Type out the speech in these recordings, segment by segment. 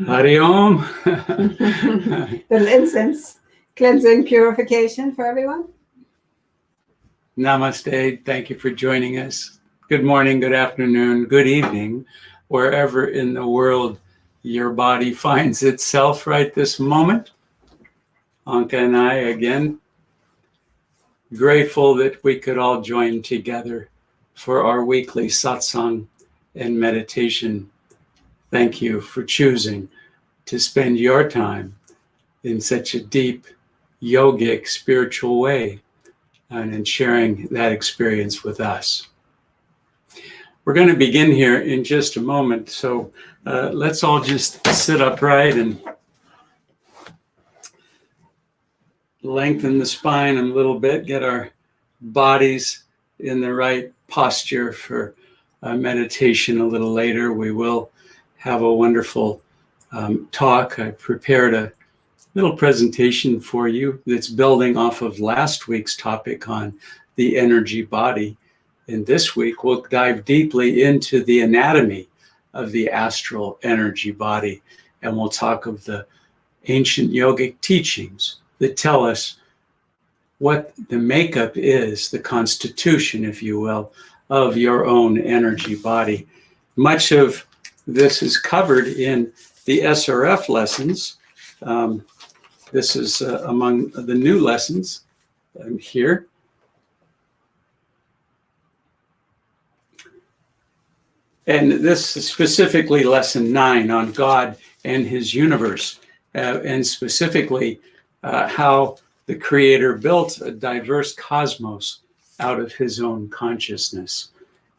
Hari Om. Little incense cleansing purification for everyone. Namaste. Thank you for joining us. Good morning, good afternoon, good evening, wherever in the world your body finds itself right this moment. Anka and I, again, grateful that we could all join together for our weekly satsang and meditation. Thank you for choosing to spend your time in such a deep, yogic, spiritual way and in sharing that experience with us. We're going to begin here in just a moment, so let's all just sit upright and lengthen the spine a little bit, get our bodies in the right posture for meditation a little later. We will have a wonderful talk. I prepared a little presentation for you that's building off of last week's topic on the energy body. And this week, we'll dive deeply into the anatomy of the astral energy body. And we'll talk of the ancient yogic teachings that tell us what the makeup is, the constitution, if you will, of your own energy body. Much of this is covered in the SRF lessons. This is among the new lessons here. And this is specifically lesson 9 on God and his universe, and specifically how the Creator built a diverse cosmos out of his own consciousness.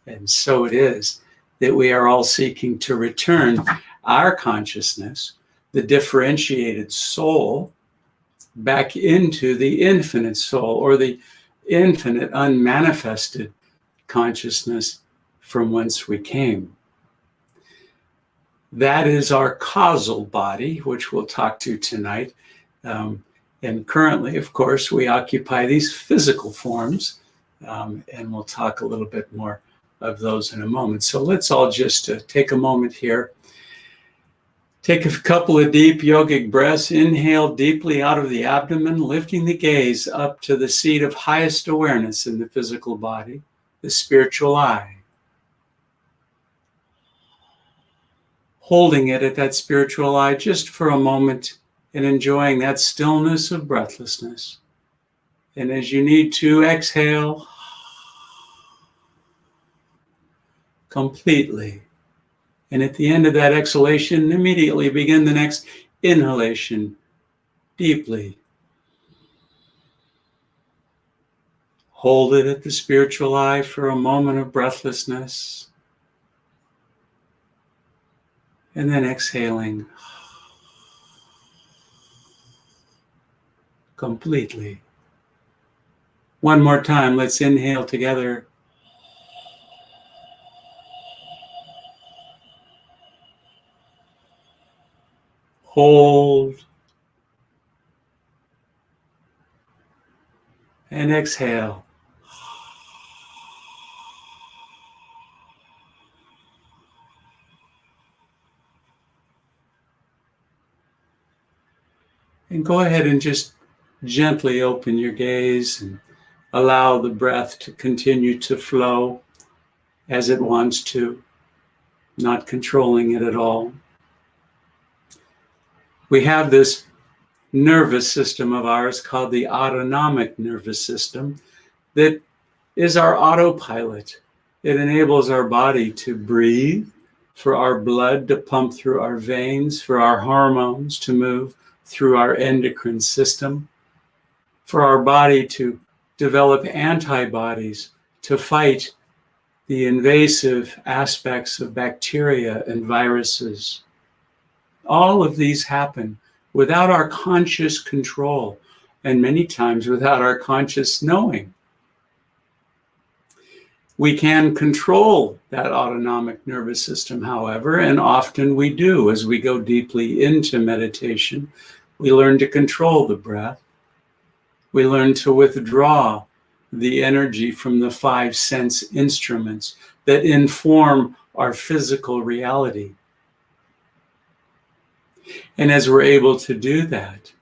And so it is that we are all seeking to return our consciousness, the differentiated soul, back into the infinite soul, or the infinite unmanifested consciousness from whence we came. That is our causal body, which we'll talk to tonight. And currently, of course, we occupy these physical forms, and we'll talk a little bit more of those in a moment. So let's all just take a moment here. Take a couple of deep yogic breaths. Inhale deeply out of the abdomen, lifting the gaze up to the seat of highest awareness in the physical body, the spiritual eye. Holding it at that spiritual eye just for a moment and enjoying that stillness of breathlessness. And as you need to, exhale completely. And at the end of that exhalation, immediately begin the next inhalation deeply. Hold it at the spiritual eye for a moment of breathlessness. And then exhaling completely. One more time, let's inhale together. Hold. And exhale. And go ahead and just gently open your gaze and allow the breath to continue to flow as it wants to, not controlling it at all. We have this nervous system of ours called the autonomic nervous system that is our autopilot. It enables our body to breathe, for our blood to pump through our veins, for our hormones to move through our endocrine system, for our body to develop antibodies to fight the invasive aspects of bacteria and viruses. All of these happen without our conscious control, and many times without our conscious knowing. We can control that autonomic nervous system, however, and often we do. As we go deeply into meditation, we learn to control the breath. We learn to withdraw the energy from the 5 sense instruments that inform our physical reality. And as we're able to do that,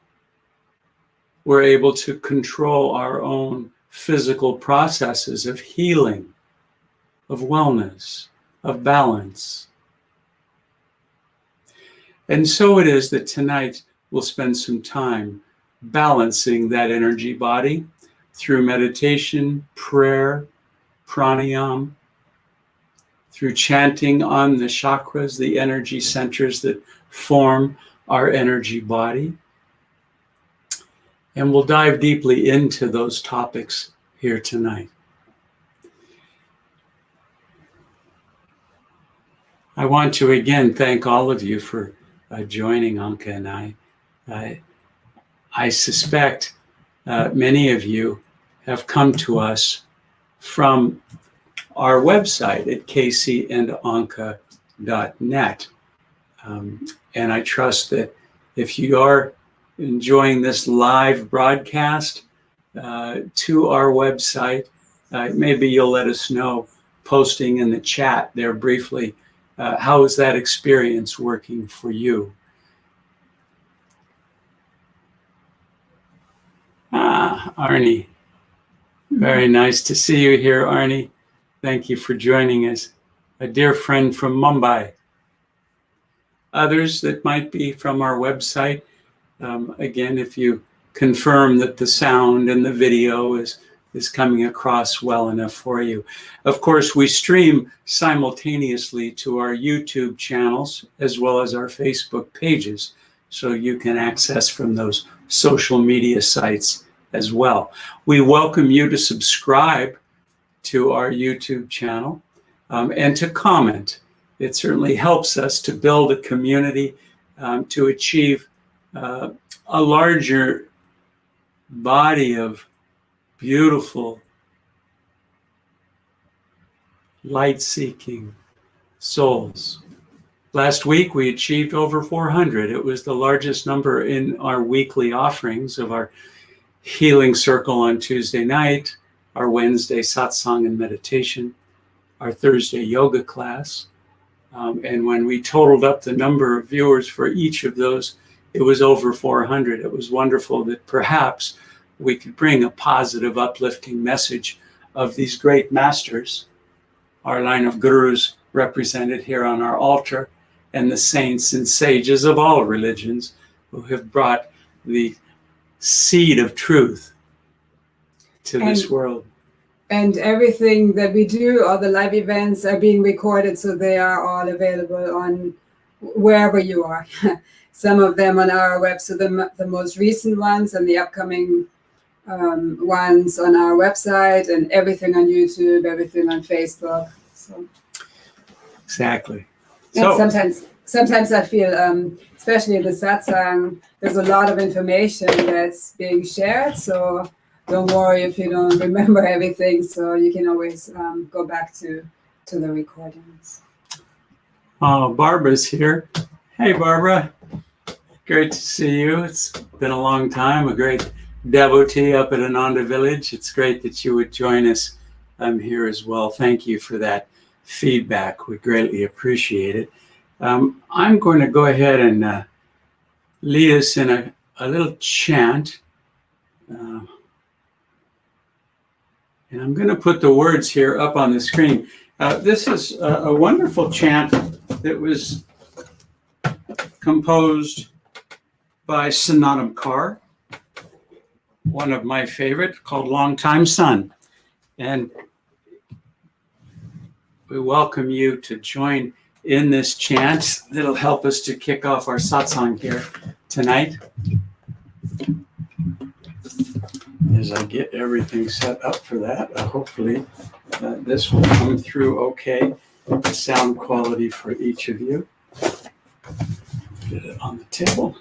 we're able to control our own physical processes of healing, of wellness, of balance. And so it is that tonight we'll spend some time balancing that energy body through meditation, prayer, pranayama, through chanting on the chakras, the energy centers that form our energy body. And we'll dive deeply into those topics here tonight. I want to again thank all of you for joining Anka and I. I suspect many of you have come to us from our website at caseyandonka.net. And I trust that if you are enjoying this live broadcast to our website, maybe you'll let us know, posting in the chat there briefly, how is that experience working for you? Arnie. Very nice to see you here, Arnie. Thank you for joining us. A dear friend from Mumbai. Others that might be from our website, again, if you confirm that the sound and the video is coming across well enough for you. Of course, we stream simultaneously to our YouTube channels as well as our Facebook pages, so you can access from those social media sites as well. We welcome you to subscribe to our YouTube channel and to comment. It certainly helps us to build a community, to achieve a larger body of beautiful, light-seeking souls. Last week, we achieved over 400. It was the largest number in our weekly offerings of our healing circle on Tuesday night, our Wednesday satsang and meditation, our Thursday yoga class. And when we totaled up the number of viewers for each of those, it was over 400. It was wonderful that perhaps we could bring a positive, uplifting message of these great masters, our line of gurus represented here on our altar, and the saints and sages of all religions who have brought the seed of truth to this world. And everything that we do, all the live events are being recorded, so they are all available on wherever you are. Some of them on our web, so the most recent ones and the upcoming ones on our website, and everything on YouTube, everything on Facebook. So exactly. And sometimes I feel, especially the satsang, there's a lot of information that's being shared. So don't worry if you don't remember everything. So you can always go back to the recordings. Oh, Barbara's here. Hey, Barbara. Great to see you. It's been a long time. A great devotee up at Ananda Village. It's great that you would join us here as well. Thank you for that feedback. We greatly appreciate it. I'm going to go ahead and lead us in a little chant. And I'm going to put the words here up on the screen. This is a wonderful chant that was composed by Sanatana Kaur, one of my favorite, called Long Time Sun. And we welcome you to join in this chant that'll help us to kick off our satsang here tonight. As I get everything set up for that, hopefully this will come through okay, the sound quality for each of you. Get it on the table.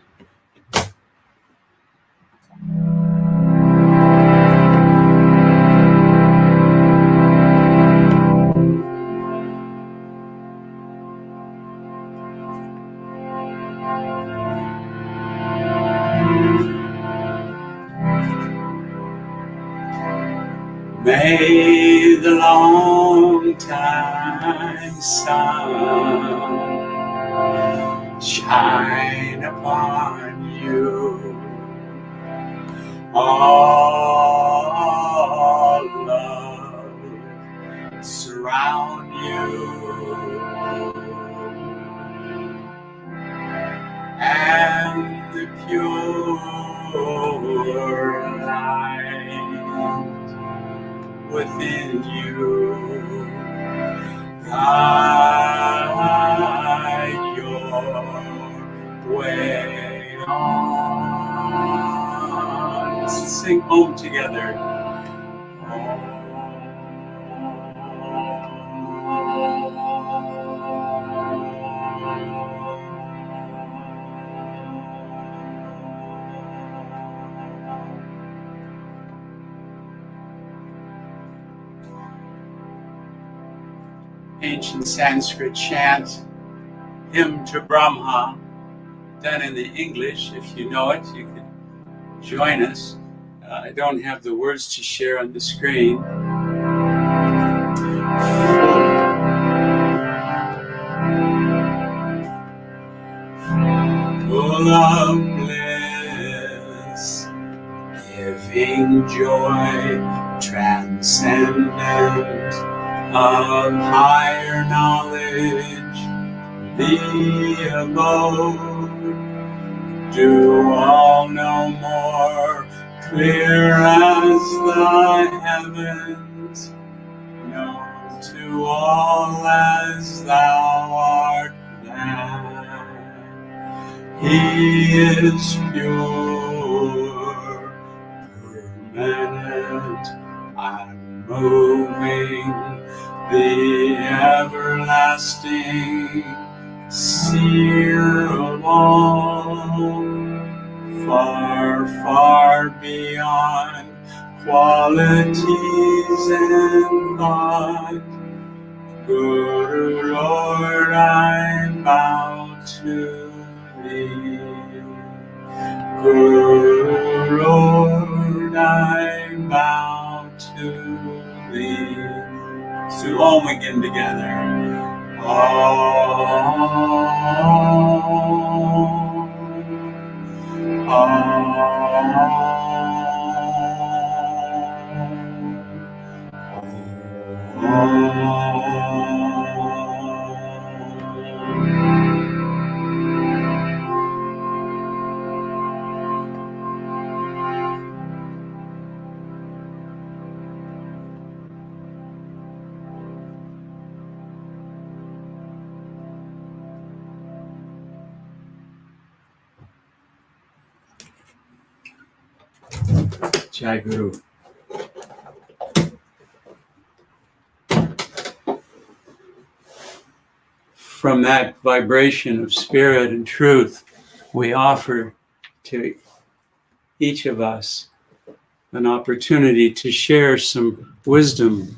May the long time sun shine upon you. All love surround you, and the pure light within you guide your way on. Let's sing home together. Ancient Sanskrit chant, hymn to Brahma, done in the English. If you know it, you can join us. I don't have the words to share on the screen. Full of bliss, giving joy, transcendent, of higher knowledge, the abode, do all no more, clear as the heavens, known to all as thou art that. He is pure, permanent, unmoving, the everlasting seer of all, far, far beyond qualities and thought. Guru Lord, I bow to thee. Guru Lord, I bow to thee. So all begin together. Jai Guru. From that vibration of spirit and truth, we offer to each of us an opportunity to share some wisdom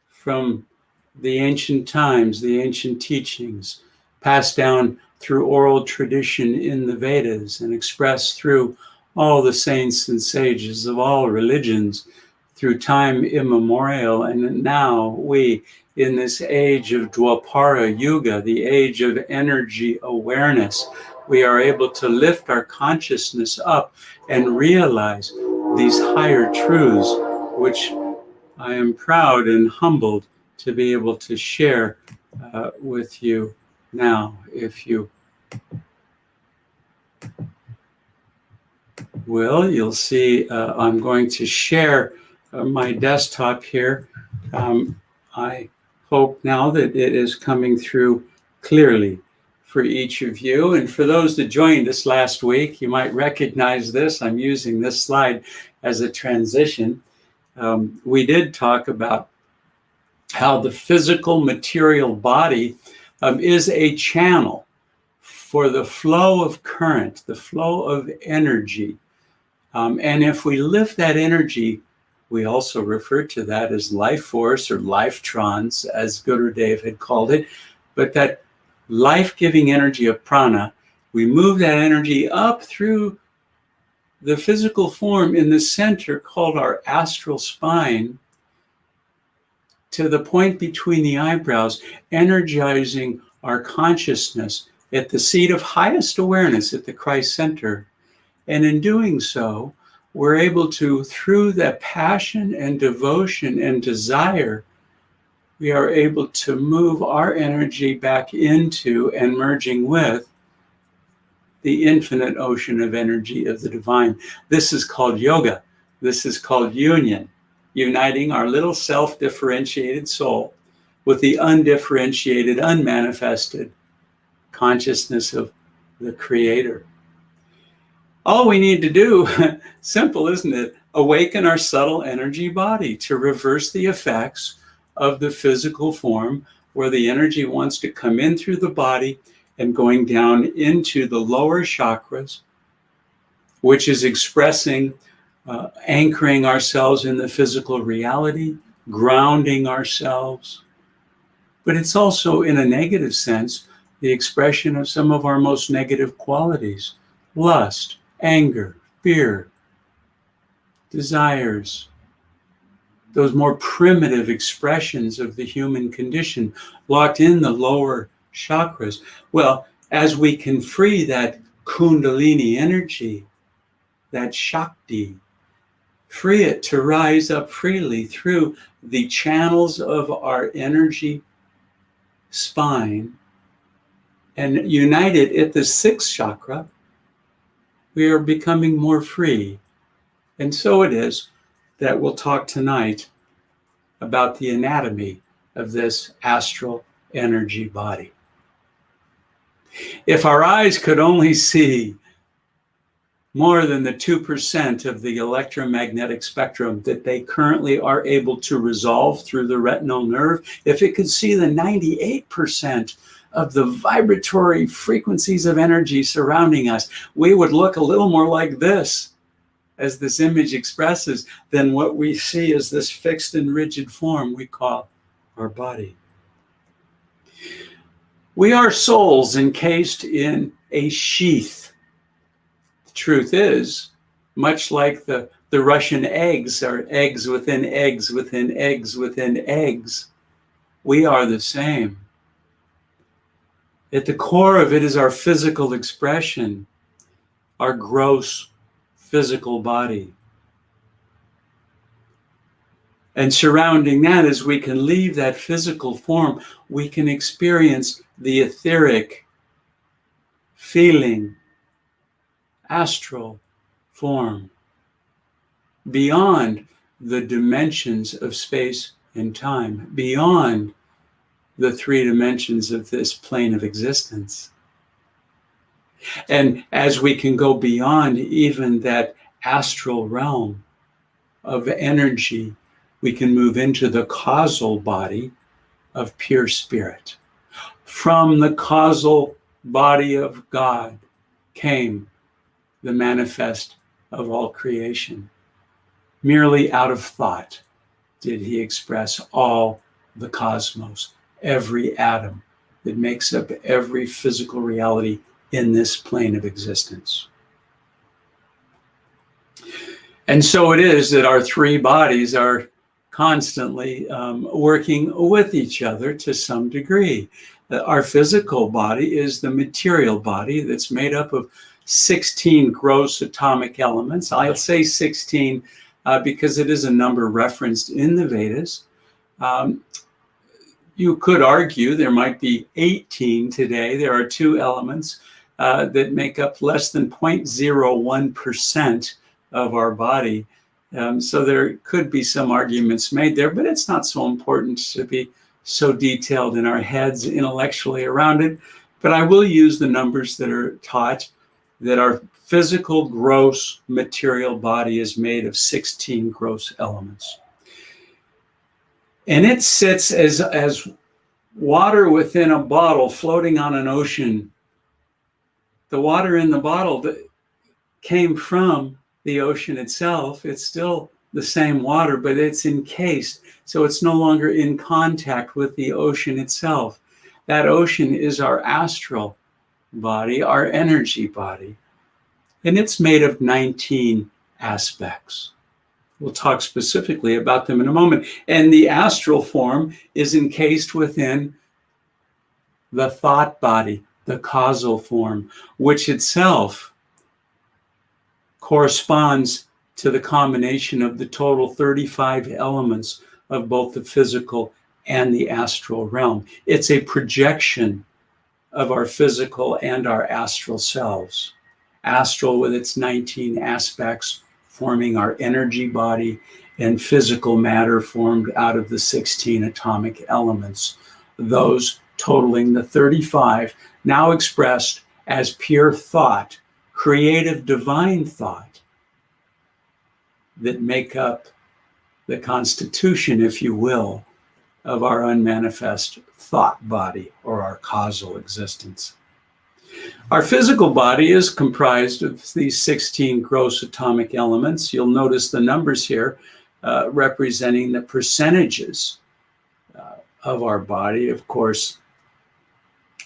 from the ancient times, the ancient teachings, passed down through oral tradition in the Vedas and expressed through all the saints and sages of all religions through time immemorial. And now we, in this age of Dwapara Yuga, the age of energy awareness, we are able to lift our consciousness up and realize these higher truths, which I am proud and humbled to be able to share with you now. If you will, you'll see I'm going to share my desktop here. I hope now that it is coming through clearly for each of you. And for those that joined us last week, you might recognize this. I'm using this slide as a transition. We did talk about how the physical material body is a channel for the flow of current, the flow of energy. And if we lift that energy, we also refer to that as life force or lifetrons, as Gurudev had called it. But that life-giving energy of prana, we move that energy up through the physical form in the center, called our astral spine, to the point between the eyebrows, energizing our consciousness at the seat of highest awareness at the Christ center. And in doing so, we're able to, through that passion and devotion and desire, we are able to move our energy back into and merging with the infinite ocean of energy of the divine. This is called yoga. This is called union, uniting our little self-differentiated soul with the undifferentiated, unmanifested consciousness of the Creator. All we need to do, simple, isn't it? Awaken our subtle energy body to reverse the effects of the physical form, where the energy wants to come in through the body and going down into the lower chakras, which is expressing, anchoring ourselves in the physical reality, grounding ourselves. But it's also, in a negative sense, the expression of some of our most negative qualities: lust, anger, fear, desires, those more primitive expressions of the human condition locked in the lower chakras. Well, as we can free that kundalini energy, that Shakti, free it to rise up freely through the channels of our energy spine and unite it at the sixth chakra, we are becoming more free. And so it is that we'll talk tonight about the anatomy of this astral energy body. If our eyes could only see more than the 2% of the electromagnetic spectrum that they currently are able to resolve through the retinal nerve, if it could see the 98% of the vibratory frequencies of energy surrounding us, we would look a little more like this, as this image expresses, than what we see as this fixed and rigid form we call our body. We are souls encased in a sheath. The truth is, much like the Russian eggs are eggs within eggs within eggs within eggs, we are the same. At the core of it is our physical expression, our gross physical body. And surrounding that, as we can leave that physical form, we can experience the etheric, feeling, astral form beyond the dimensions of space and time, beyond the 3 dimensions of this plane of existence. And as we can go beyond even that astral realm of energy, we can move into the causal body of pure spirit. From the causal body of God came the manifest of all creation. Merely out of thought did he express all the cosmos, every atom that makes up every physical reality in this plane of existence. And so it is that our 3 bodies are constantly working with each other to some degree. Our physical body is the material body that's made up of 16 gross atomic elements. I'll say 16 because it is a number referenced in the Vedas. You could argue there might be 18 today. There are 2 elements that make up less than 0.01% of our body. So there could be some arguments made there, but it's not so important to be so detailed in our heads intellectually around it. But I will use the numbers that are taught, that our physical gross material body is made of 16 gross elements. And it sits as water within a bottle floating on an ocean. The water in the bottle that came from the ocean itself, it's still the same water, but it's encased, so it's no longer in contact with the ocean itself. That ocean is our astral body, our energy body. and it's made of 19 aspects. We'll talk specifically about them in a moment. And the astral form is encased within the thought body, the causal form, which itself corresponds to the combination of the total 35 elements of both the physical and the astral realm. It's a projection of our physical and our astral selves. Astral with its 19 aspects forming our energy body, and physical matter formed out of the 16 atomic elements, those totaling the 35, now expressed as pure thought, creative divine thought, that make up the constitution, if you will, of our unmanifest thought body or our causal existence. Our physical body is comprised of these 16 gross atomic elements. You'll notice the numbers here representing the percentages of our body. Of course,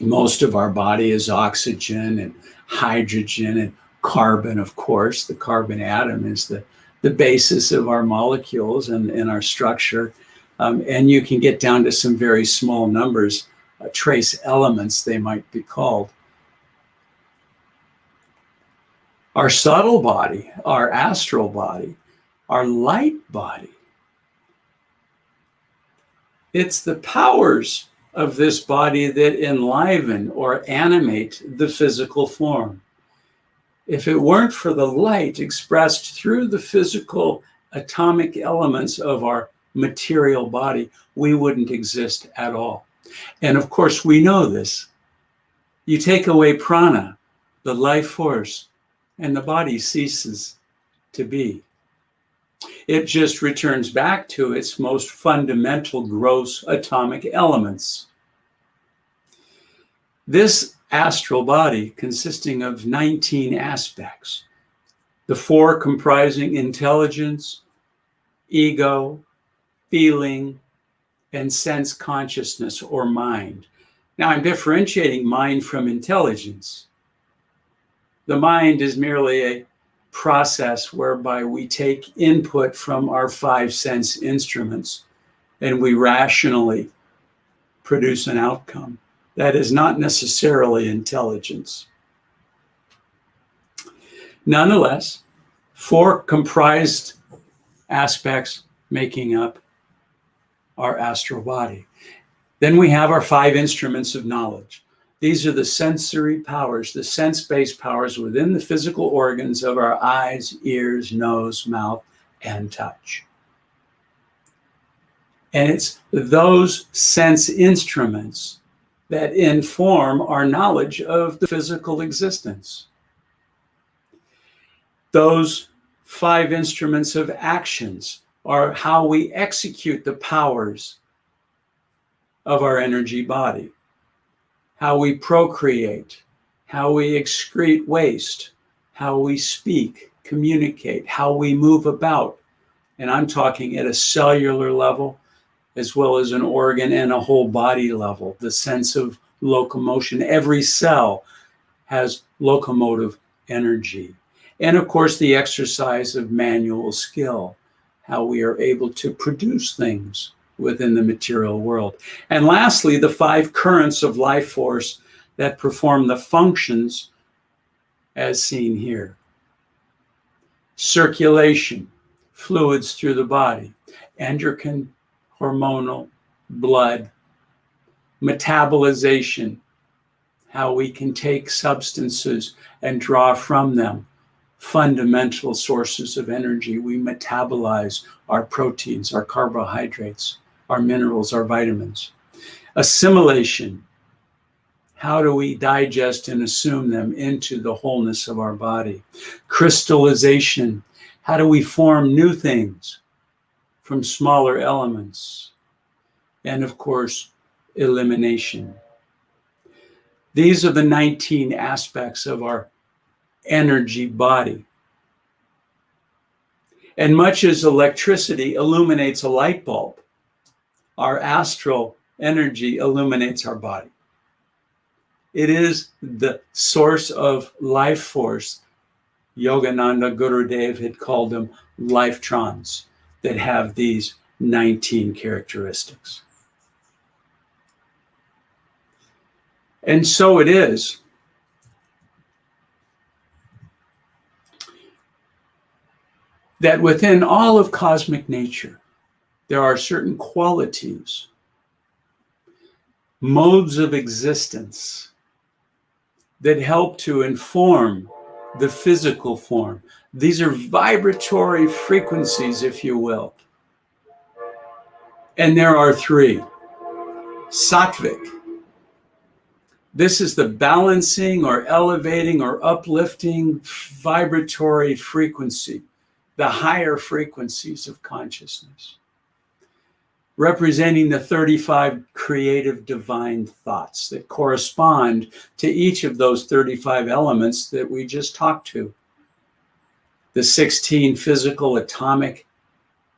most of our body is oxygen and hydrogen and carbon, of course. The carbon atom is the basis of our molecules and our structure. And you can get down to some very small numbers, trace elements they might be called. Our subtle body, our astral body, our light body, it's the powers of this body that enliven or animate the physical form. If it weren't for the light expressed through the physical atomic elements of our material body, we wouldn't exist at all. And of course, we know this. You take away prana, the life force, and the body ceases to be. It just returns back to its most fundamental gross atomic elements. This astral body consisting of 19 aspects, the 4 comprising intelligence, ego, feeling, and sense consciousness or mind. Now I'm differentiating mind from intelligence. The mind is merely a process whereby we take input from our 5 sense instruments and we rationally produce an outcome. That is not necessarily intelligence. Nonetheless, 4 comprised aspects making up our astral body. Then we have our 5 instruments of knowledge. These are the sensory powers, the sense-based powers within the physical organs of our eyes, ears, nose, mouth, and touch. And it's those sense instruments that inform our knowledge of the physical existence. Those 5 instruments of actions are how we execute the powers of our energy body. How we procreate, how we excrete waste, how we speak, communicate, how we move about. And I'm talking at a cellular level, as well as an organ and a whole body level, the sense of locomotion. Every cell has locomotive energy. And of course, the exercise of manual skill, how we are able to produce things within the material world. And lastly, the 5 currents of life force that perform the functions as seen here. Circulation, fluids through the body, endocrine, hormonal, blood, metabolization, how we can take substances and draw from them fundamental sources of energy. We metabolize our proteins, our carbohydrates, our minerals, our vitamins. Assimilation, how do we digest and assume them into the wholeness of our body? Crystallization, how do we form new things from smaller elements? And of course, elimination. These are the 19 aspects of our energy body. And much as electricity illuminates a light bulb, our astral energy illuminates our body. It is the source of life force Yogananda Gurudev had called them lifetrons that have these 19 characteristics. And so it is that within all of cosmic nature, there are certain qualities, modes of existence that help to inform the physical form. These are vibratory frequencies, if you will. And there are three. Sattvic. This is the balancing or elevating or uplifting vibratory frequency, the higher frequencies of consciousness, representing the 35 creative divine thoughts that correspond to each of those 35 elements that we just talked to. The 16 physical atomic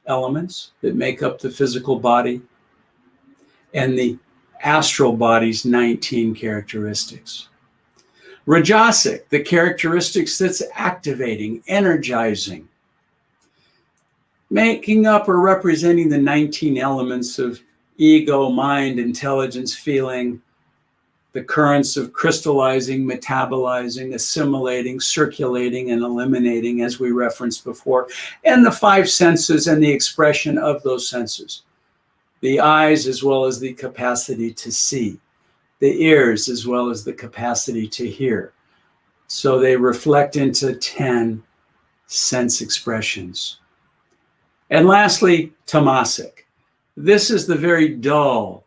elements that make up the physical body, and the astral body's 19 characteristics. Rajasic, the characteristics that's activating, energizing, making up or representing the 19 elements of ego, mind, intelligence, feeling, the currents of crystallizing, metabolizing, assimilating, circulating, and eliminating, as we referenced before, and the 5 senses and the expression of those senses. The eyes, as well as the capacity to see. The ears, as well as the capacity to hear. So they reflect into 10 sense expressions. And lastly, tamasic. This is the very dull,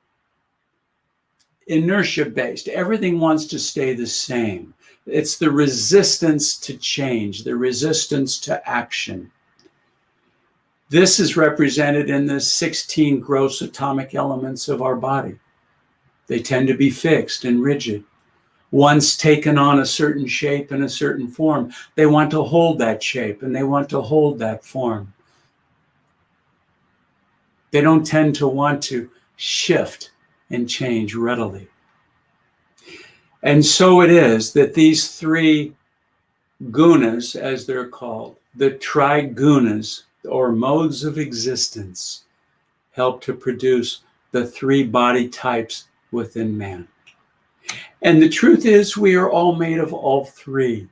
inertia-based. Everything wants to stay the same. It's the resistance to change, the resistance to action. This is represented in the 16 gross atomic elements of our body. They tend to be fixed and rigid. Once taken on a certain shape and a certain form, they want to hold that shape and they want to hold that form. They don't tend to want to shift and change readily. And so it is that these 3 gunas, as they're called, the trigunas, or modes of existence, help to produce the 3 body types within man. And the truth is, we are all made of all 3.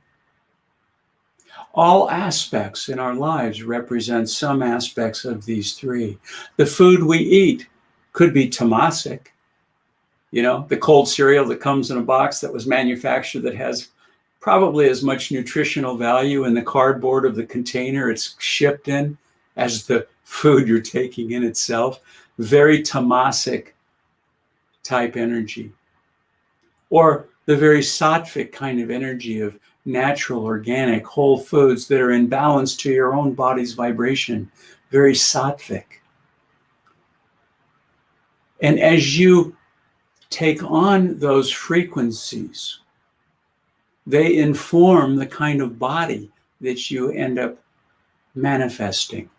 All aspects in our lives represent some aspects of these 3. The food we eat could be tamasic. You know, the cold cereal that comes in a box that was manufactured that has probably as much nutritional value in the cardboard of the container it's shipped in as the food you're taking in itself. Very tamasic type energy. Or the very sattvic kind of energy of natural, organic, whole foods that are in balance to your own body's vibration. Very sattvic. And as you take on those frequencies, they inform the kind of body that you end up manifesting.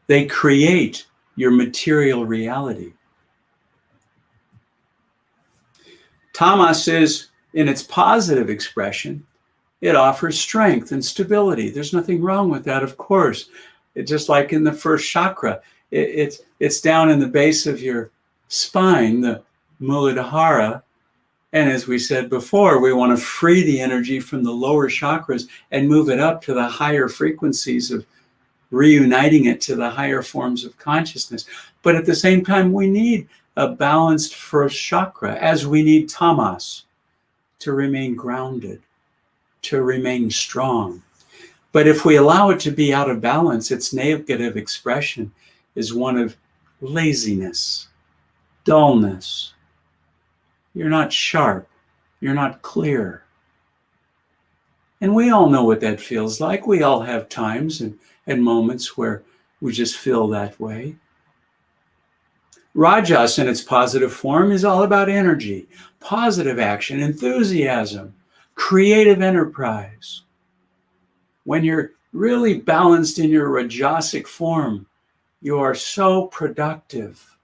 They create your material reality. Tamas is, in its positive expression, it offers strength and stability. There's nothing wrong with that, of course. Just like in the first chakra, it's down in the base of your spine, the Muladhara. And as we said before, we want to free the energy from the lower chakras and move it up to the higher frequencies of reuniting it to the higher forms of consciousness. But at the same time, we need a balanced first chakra, as we need tamas to remain grounded, to remain strong. But if we allow it to be out of balance, its negative expression is one of laziness, dullness. You're not sharp. You're not clear. And we all know what that feels like. We all have times and moments where we just feel that way. Rajas, in its positive form, is all about energy, positive action, enthusiasm, creative enterprise. When you're really balanced in your Rajasic form, you are so productive.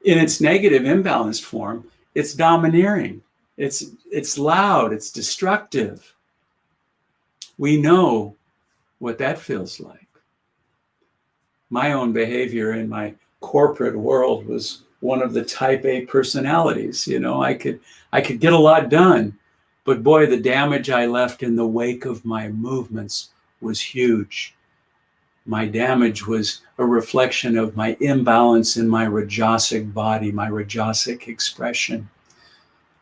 In its negative, imbalanced form, it's domineering. It's loud, it's destructive. We know what that feels like. My own behavior in my corporate world was one of the type A personalities. I could get a lot done, but boy, the damage I left in the wake of my movements was huge. My damage was a reflection of my imbalance in my rajasic body, my rajasic expression.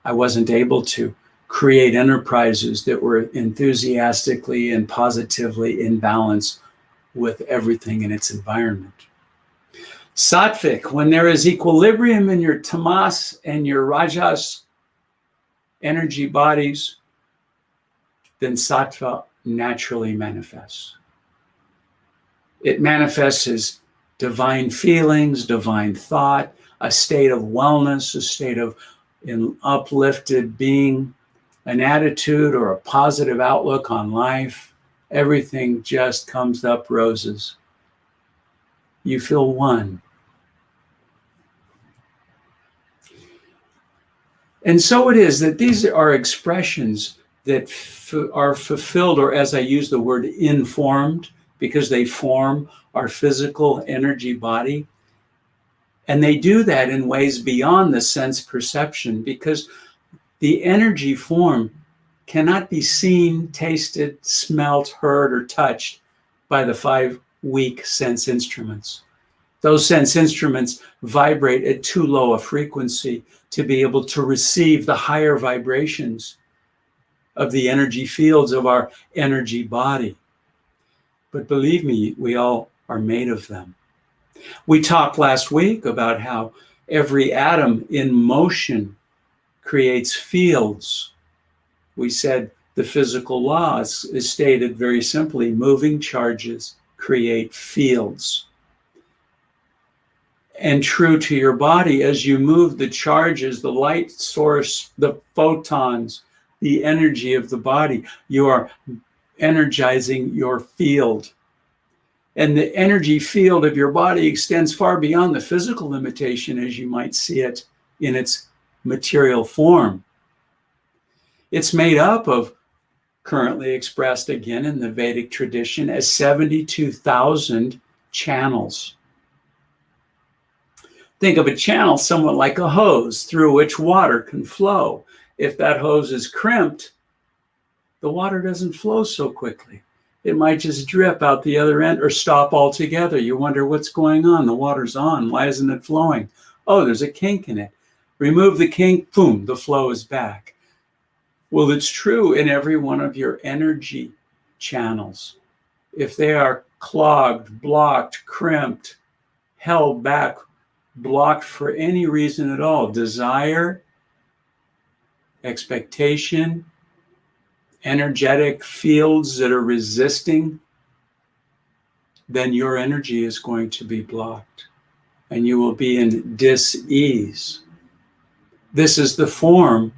I wasn't able to create enterprises that were enthusiastically and positively in balance with everything in its environment. Sattvic, when there is equilibrium in your tamas and your rajas energy bodies, then sattva naturally manifests. It manifests as divine feelings, divine thought, a state of wellness, a state of an uplifted being, an attitude or a positive outlook on life. Everything just comes up roses. You feel one. And so it is that these are expressions that are fulfilled, or as I use the word, informed, because they form our physical energy body. And they do that in ways beyond the sense perception, because the energy form cannot be seen, tasted, smelt, heard, or touched by the 5 weak sense instruments. Those sense instruments vibrate at too low a frequency to be able to receive the higher vibrations of the energy fields of our energy body. But believe me, we all are made of them. We talked last week about how every atom in motion creates fields. We said the physical laws is stated very simply: moving charges create fields. And true to your body, as you move the charges, the light source, the photons, the energy of the body, you are energizing your field. And the energy field of your body extends far beyond the physical limitation as you might see it in its material form. It's made up of, currently expressed again in the Vedic tradition, as 72,000 channels. Think of a channel somewhat like a hose through which water can flow. If that hose is crimped, the water doesn't flow so quickly. It might just drip out the other end or stop altogether. You wonder what's going on. The water's on. Why isn't it flowing? Oh, there's a kink in it. Remove the kink, boom, the flow is back. Well, it's true in every one of your energy channels. If they are clogged, blocked, crimped, held back, blocked for any reason at all, desire, expectation, energetic fields that are resisting, then your energy is going to be blocked and you will be in dis-ease. This is the form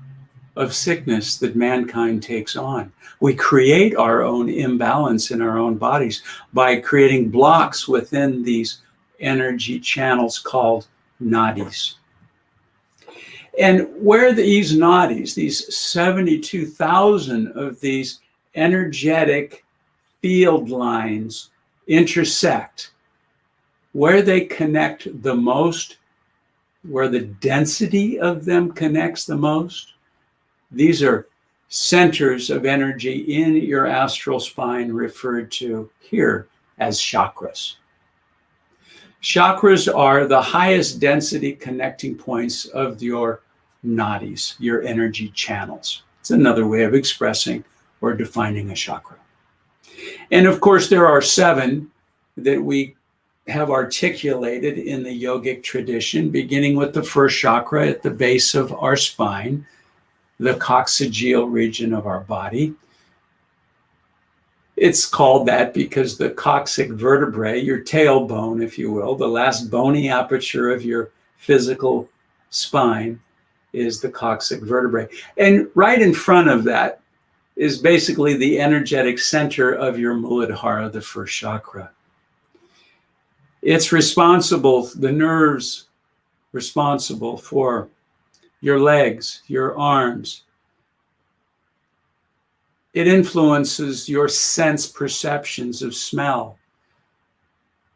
of sickness that mankind takes on. We create our own imbalance in our own bodies by creating blocks within these energy channels called nadis. And where these nadis, these 72,000 of these energetic field lines intersect, where they connect the most, where the density of them connects the most, these are centers of energy in your astral spine, referred to here as chakras. Chakras are the highest density connecting points of your nadis, your energy channels. It's another way of expressing or defining a chakra. And of course, there are 7 that we have articulated in the yogic tradition, beginning with the first chakra at the base of our spine, the coccygeal region of our body. It's called that because the coccyx vertebrae, your tailbone, if you will, the last bony aperture of your physical spine, is the coccyx vertebrae. And right in front of that is basically the energetic center of your Muladhara, the first chakra. It's responsible, the nerves responsible for your legs, your arms, It influences your sense perceptions of smell.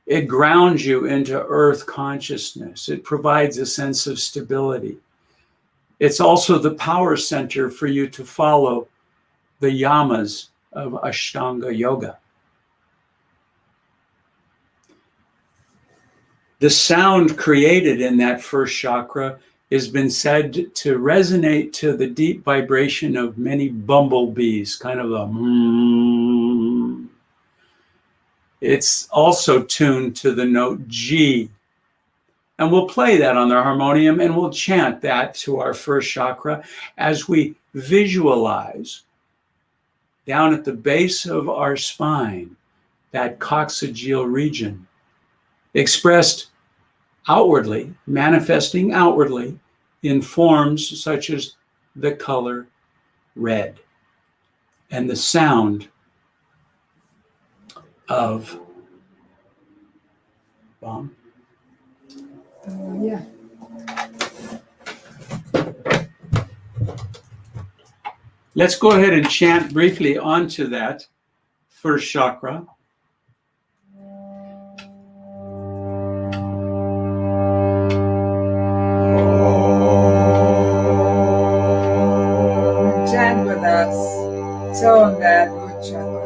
It grounds you into earth consciousness. It provides a sense of stability. It's also the power center for you to follow the yamas of Ashtanga Yoga. The sound created in that first chakra has been said to resonate to the deep vibration of many bumblebees, kind of a It's also tuned to the note G. And we'll play that on the harmonium and we'll chant that to our first chakra as we visualize down at the base of our spine, that coccygeal region, expressed outwardly, manifesting outwardly in forms such as the color red and the sound of bomb. Yeah. Let's go ahead and chant briefly onto that first chakra. Chant with us. Tone that root chakra.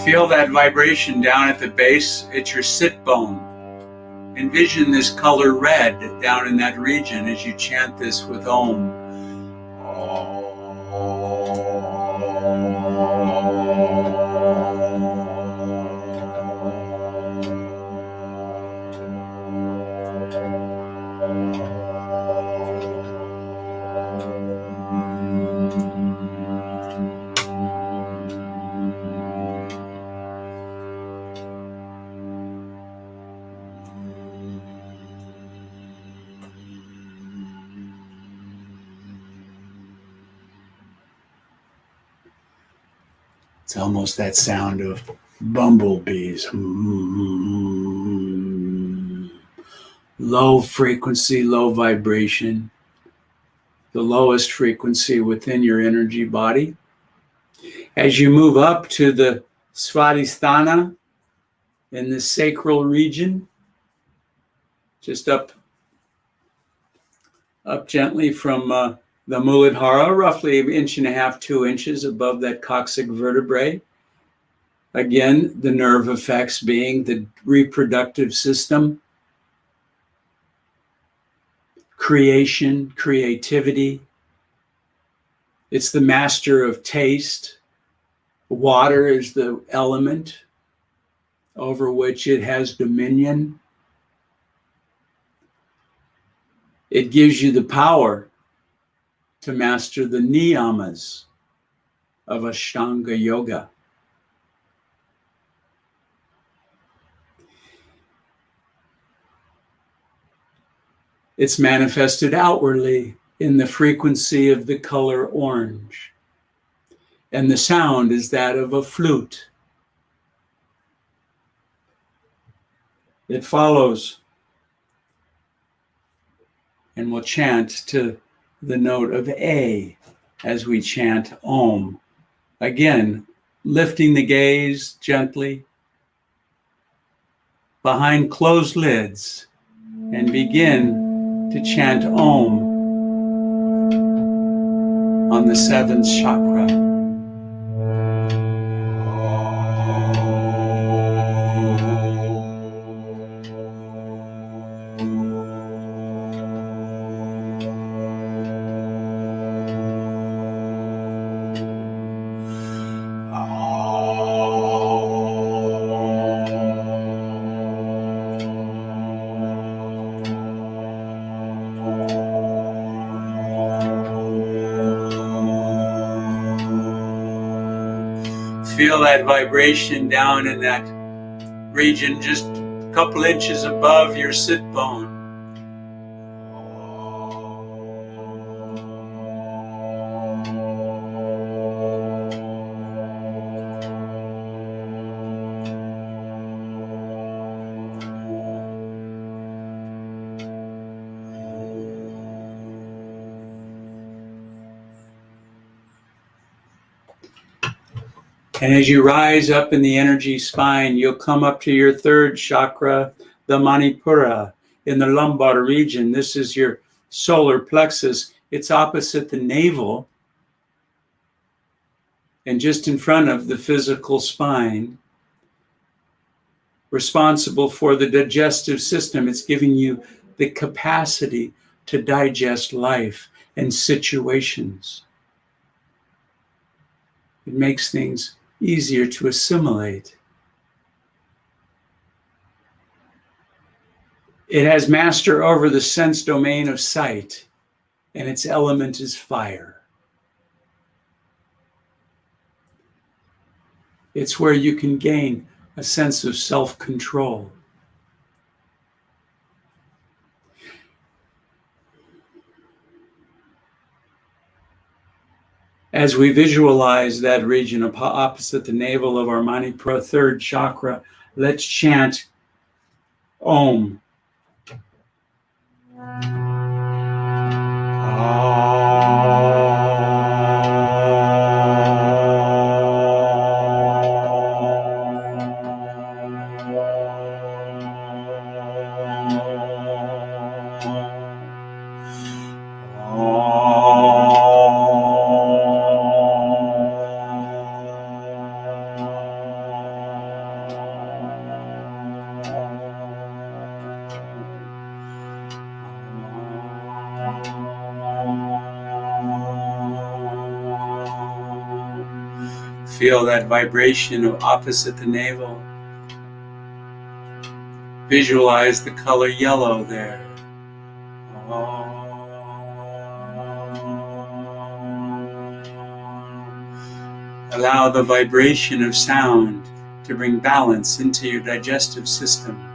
Feel that vibration down at the base. It's your sit bone. Envision this color red down in that region as you chant this with Om. It's almost that sound of bumblebees. Low frequency, low vibration. The lowest frequency within your energy body. As you move up to the Svadhisthana in the sacral region, just up gently from the Muladhara, roughly 1.5 inches, 2 inches above that coccyx vertebrae. Again, the nerve effects being the reproductive system, creation, creativity. It's the master of taste. Water is the element over which it has dominion. It gives you the power to master the niyamas of Ashtanga Yoga. It's manifested outwardly in the frequency of the color orange. And the sound is that of a flute. It follows, and we'll chant to the note of A as we chant Om. Again, lifting the gaze gently behind closed lids and begin to chant Om on the 7th chakra. Feel that vibration down in that region, just a couple inches above your sit bone. And as you rise up in the energy spine, you'll come up to your third chakra, the Manipura, in the lumbar region. This is your solar plexus. It's opposite the navel and just in front of the physical spine, responsible for the digestive system. It's giving you the capacity to digest life and situations. It makes things easier to assimilate. It has master over the sense domain of sight, and its element is fire. It's where you can gain a sense of self-control. As we visualize that region opposite the navel of our Manipura third chakra, let's chant Om. Feel that vibration of opposite the navel. Visualize the color yellow there. Allow the vibration of sound to bring balance into your digestive system.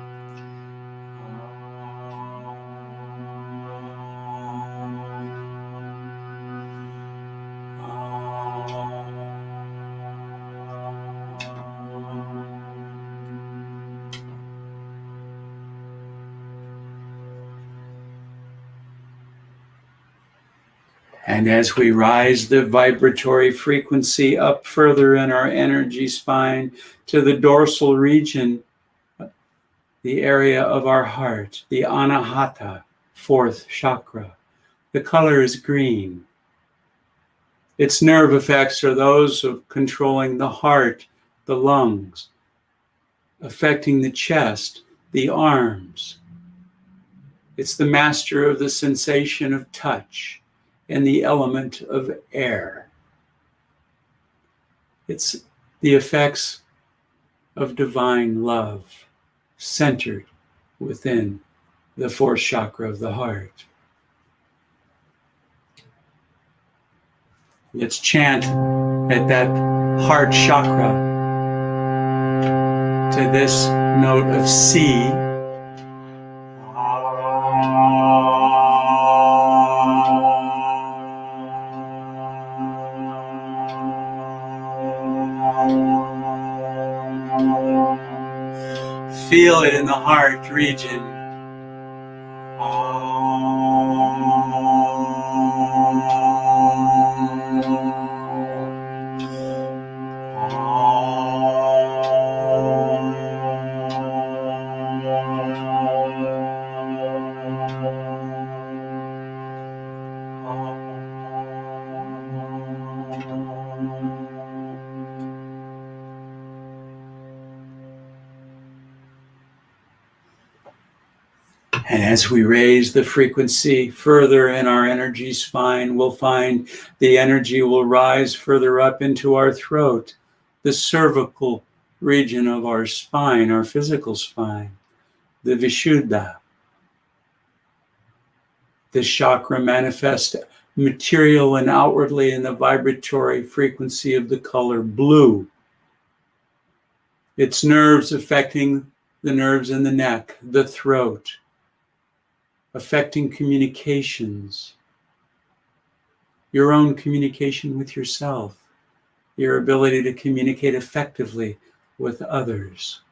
And as we rise the vibratory frequency up further in our energy spine to the dorsal region, the area of our heart, the Anahata, fourth chakra. The color is green. Its nerve effects are those of controlling the heart, the lungs, affecting the chest, the arms. It's the master of the sensation of touch and the element of air. It's the effects of divine love centered within the fourth chakra of the heart. Let's chant at that heart chakra to this note of C. Feel it in the heart region. And as we raise the frequency further in our energy spine, we'll find the energy will rise further up into our throat, the cervical region of our spine, our physical spine, the Vishuddha. This chakra manifests material and outwardly in the vibratory frequency of the color blue. Its nerves affecting the nerves in the neck, the throat, affecting communications, your own communication with yourself, your ability to communicate effectively with others.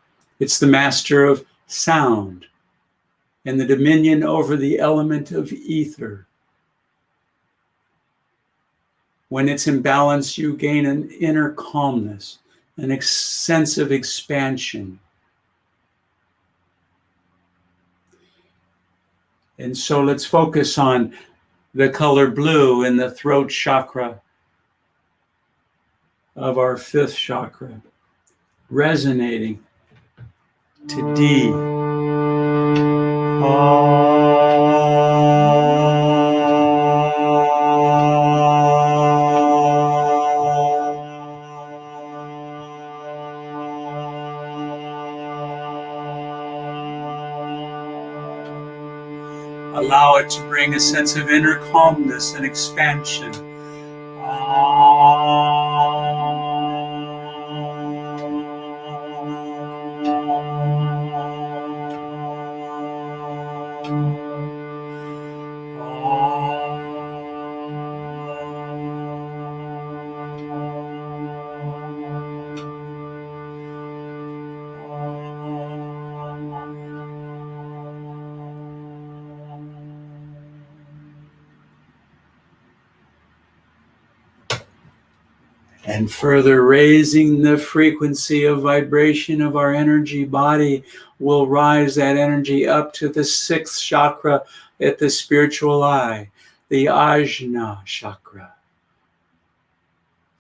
It's the master of sound and the dominion over the element of ether. When it's in balance, you gain an inner calmness. sense of expansion. And so let's focus on the color blue in the throat chakra of our fifth chakra, resonating to D. Allow it to bring a sense of inner calmness and expansion. And further raising the frequency of vibration of our energy body will rise that energy up to the sixth chakra at the spiritual eye, the Ajna chakra.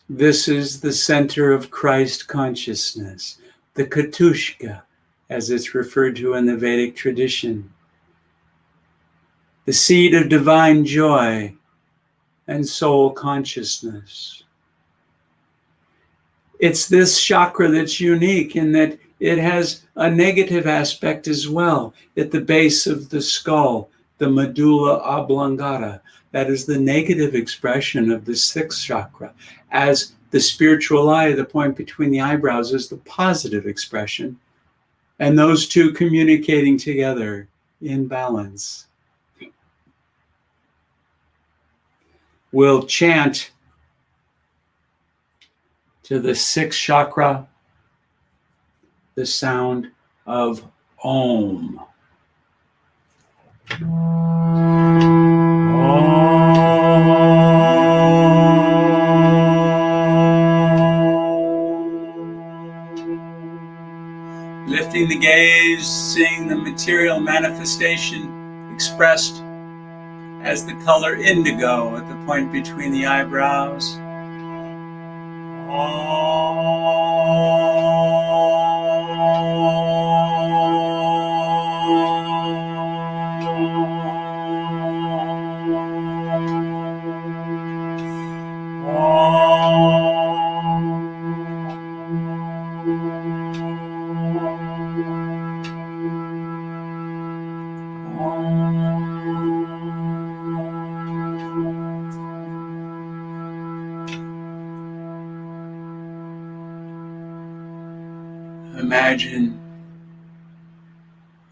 This is the center of Christ consciousness, the Katushka, as it's referred to in the Vedic tradition. The seed of divine joy and soul consciousness. It's this chakra that's unique in that it has a negative aspect as well at the base of the skull, the medulla oblongata. That is the negative expression of the sixth chakra, as the spiritual eye, the point between the eyebrows, is the positive expression, and those two communicating together in balance. We'll chant to the sixth chakra, the sound of Om. Lifting the gaze, seeing the material manifestation expressed as the color indigo at the point between the eyebrows. Imagine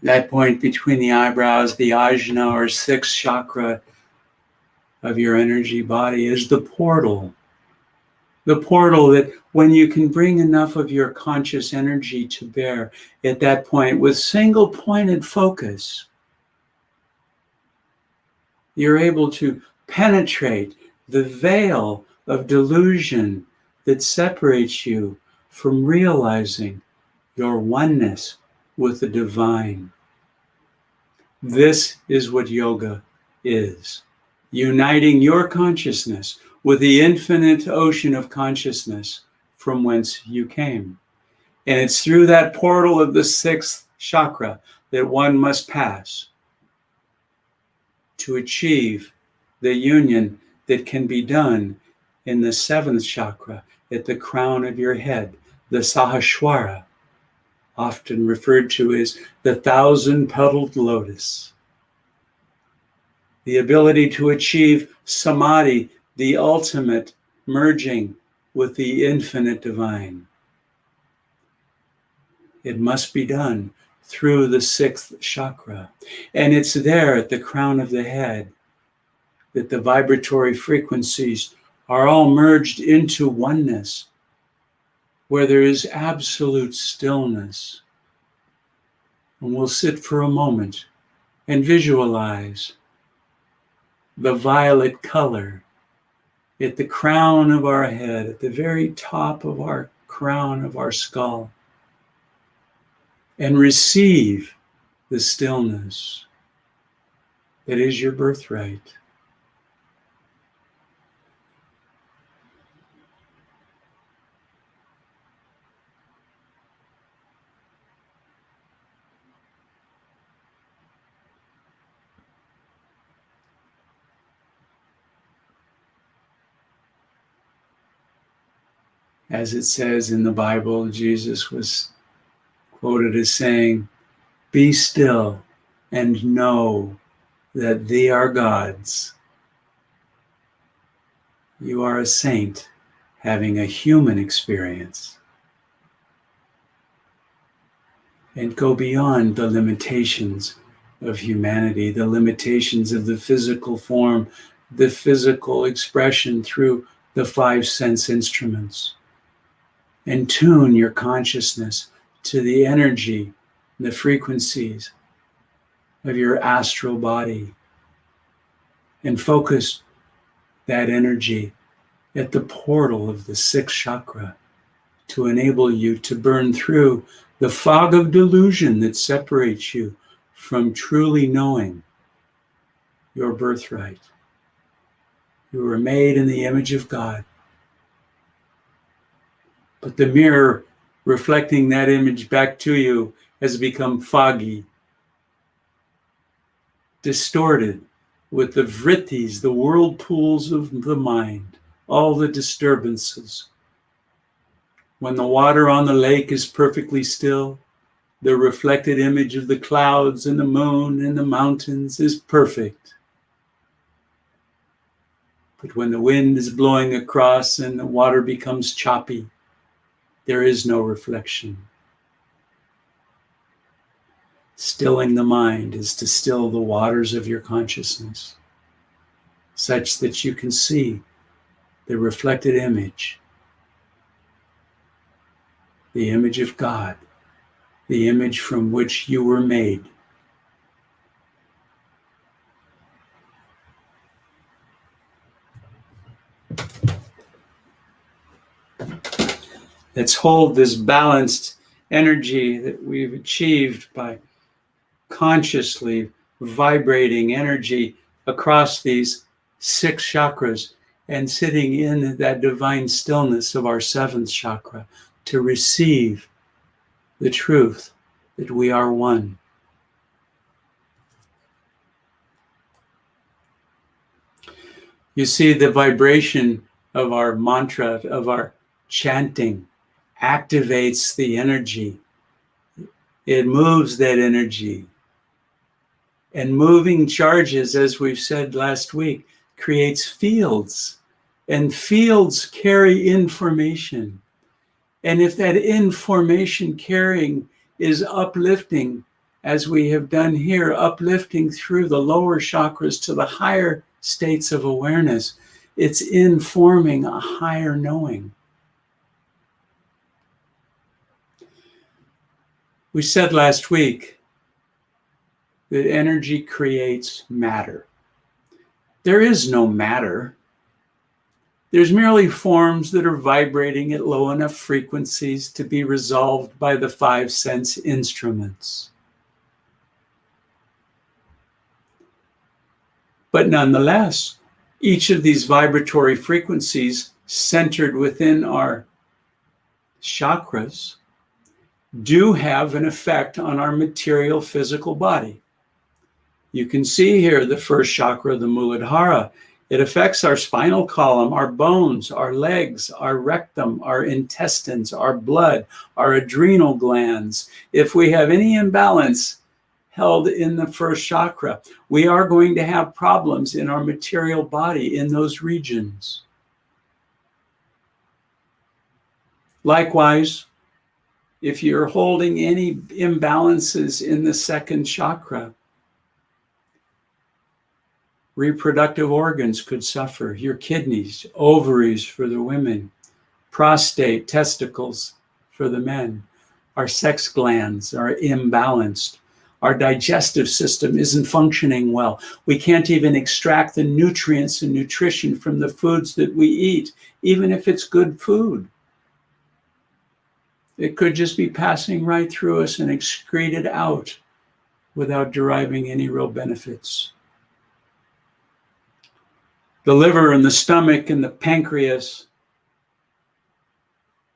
that point between the eyebrows, the ajna or sixth chakra of your energy body, is the portal. The portal that when you can bring enough of your conscious energy to bear at that point with single pointed focus, you're able to penetrate the veil of delusion that separates you from realizing your oneness with the divine. This is what yoga is. Uniting your consciousness with the infinite ocean of consciousness from whence you came. And it's through that portal of the sixth chakra that one must pass to achieve the union that can be done in the seventh chakra at the crown of your head, the Sahasrara, often referred to as the thousand-petaled lotus. The ability to achieve samadhi, the ultimate merging with the infinite divine. It must be done through the sixth chakra. And it's there at the crown of the head that the vibratory frequencies are all merged into oneness, where there is absolute stillness. And we'll sit for a moment and visualize the violet color at the crown of our head, at the very top of our crown of our skull and receive the stillness that is your birthright. As it says in the Bible, Jesus was quoted as saying, "Be still and know that thee are God's." You are a saint having a human experience. And go beyond the limitations of humanity, the limitations of the physical form, the physical expression through the 5 sense instruments. And tune your consciousness to the energy, the frequencies of your astral body. And focus that energy at the portal of the 6th chakra to enable you to burn through the fog of delusion that separates you from truly knowing your birthright. You were made in the image of God. But the mirror reflecting that image back to you has become foggy, distorted with the vrittis, the whirlpools of the mind, all the disturbances. When the water on the lake is perfectly still, the reflected image of the clouds and the moon and the mountains is perfect. But when the wind is blowing across and the water becomes choppy, there is no reflection. Stilling the mind is to still the waters of your consciousness, such that you can see the reflected image, the image of God, the image from which you were made. Let's hold this balanced energy that we've achieved by consciously vibrating energy across these 6 chakras and sitting in that divine stillness of our 7th chakra to receive the truth that we are one. You see, the vibration of our mantra, of our chanting, activates the energy. It moves that energy. And moving charges, as we've said last week, creates fields. And fields carry information. And if that information carrying is uplifting, as we have done here, uplifting through the lower chakras to the higher states of awareness, it's informing a higher knowing. We said last week that energy creates matter. There is no matter. There's merely forms that are vibrating at low enough frequencies to be resolved by the 5 sense instruments. But nonetheless, each of these vibratory frequencies centered within our chakras do have an effect on our material physical body. You can see here the 1st chakra, the Muladhara. It affects our spinal column, our bones, our legs, our rectum, our intestines, our blood, our adrenal glands. If we have any imbalance held in the 1st chakra, we are going to have problems in our material body in those regions. Likewise, if you're holding any imbalances in the 2nd chakra, reproductive organs could suffer. Your kidneys, ovaries for the women, prostate, testicles for the men. Our sex glands are imbalanced. Our digestive system isn't functioning well. We can't even extract the nutrients and nutrition from the foods that we eat, even if it's good food. It could just be passing right through us and excreted out without deriving any real benefits. The liver and the stomach and the pancreas,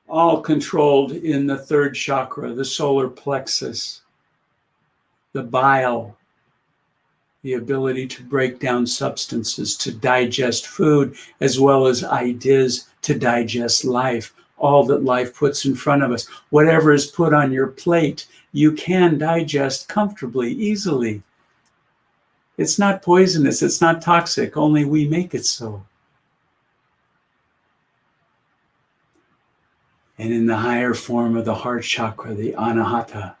all controlled in the third chakra, the solar plexus, the bile, the ability to break down substances, to digest food, as well as ideas to digest life, all that life puts in front of us. Whatever is put on your plate, you can digest comfortably, easily. It's not poisonous, it's not toxic, only we make it so. And in the higher form of the heart chakra, the anahata,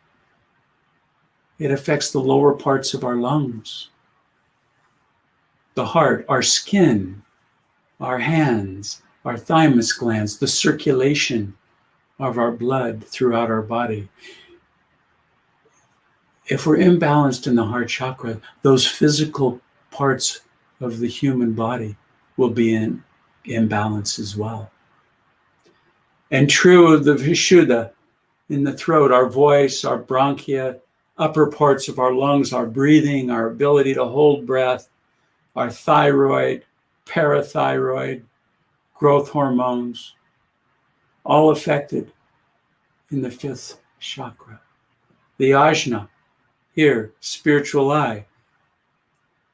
it affects the lower parts of our lungs, the heart, our skin, our hands, our thymus glands, the circulation of our blood throughout our body. If we're imbalanced in the heart chakra, those physical parts of the human body will be in imbalance as well. And true of the Vishuddha in the throat, our voice, our bronchia, upper parts of our lungs, our breathing, our ability to hold breath, our thyroid, parathyroid, growth hormones, all affected in the fifth chakra. The ajna, here, spiritual eye,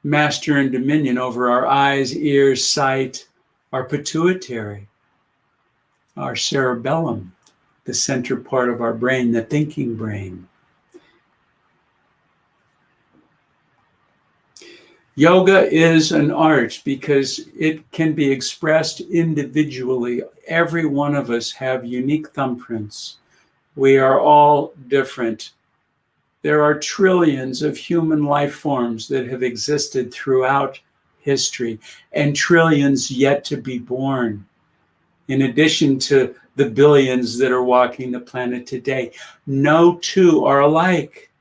master and dominion over our eyes, ears, sight, our pituitary, our cerebellum, the center part of our brain, the thinking brain. Yoga is an art because it can be expressed individually. Every one of us have unique thumbprints. We are all different. There are trillions of human life forms that have existed throughout history, and trillions yet to be born, in addition to the billions that are walking the planet today. No two are alike.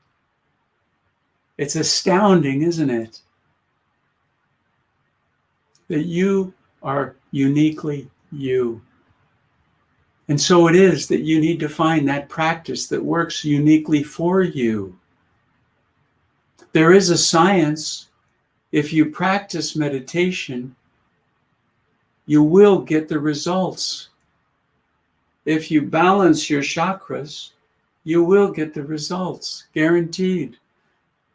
It's astounding, isn't it? That you are uniquely you. And so it is that you need to find that practice that works uniquely for you. There is a science. If you practice meditation, you will get the results. If you balance your chakras, you will get the results, guaranteed.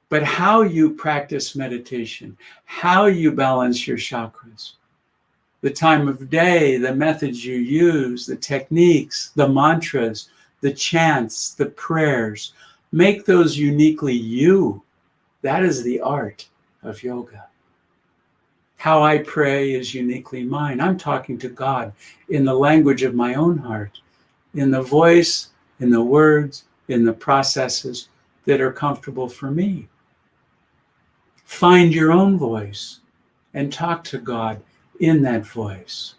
But how you practice meditation, how you balance your chakras, the time of day, the methods you use, the techniques, the mantras, the chants, the prayers, make those uniquely you. That is the art of yoga. How I pray is uniquely mine. I'm talking to God in the language of my own heart, in the voice, in the words, in the processes that are comfortable for me. Find your own voice and talk to God in that voice.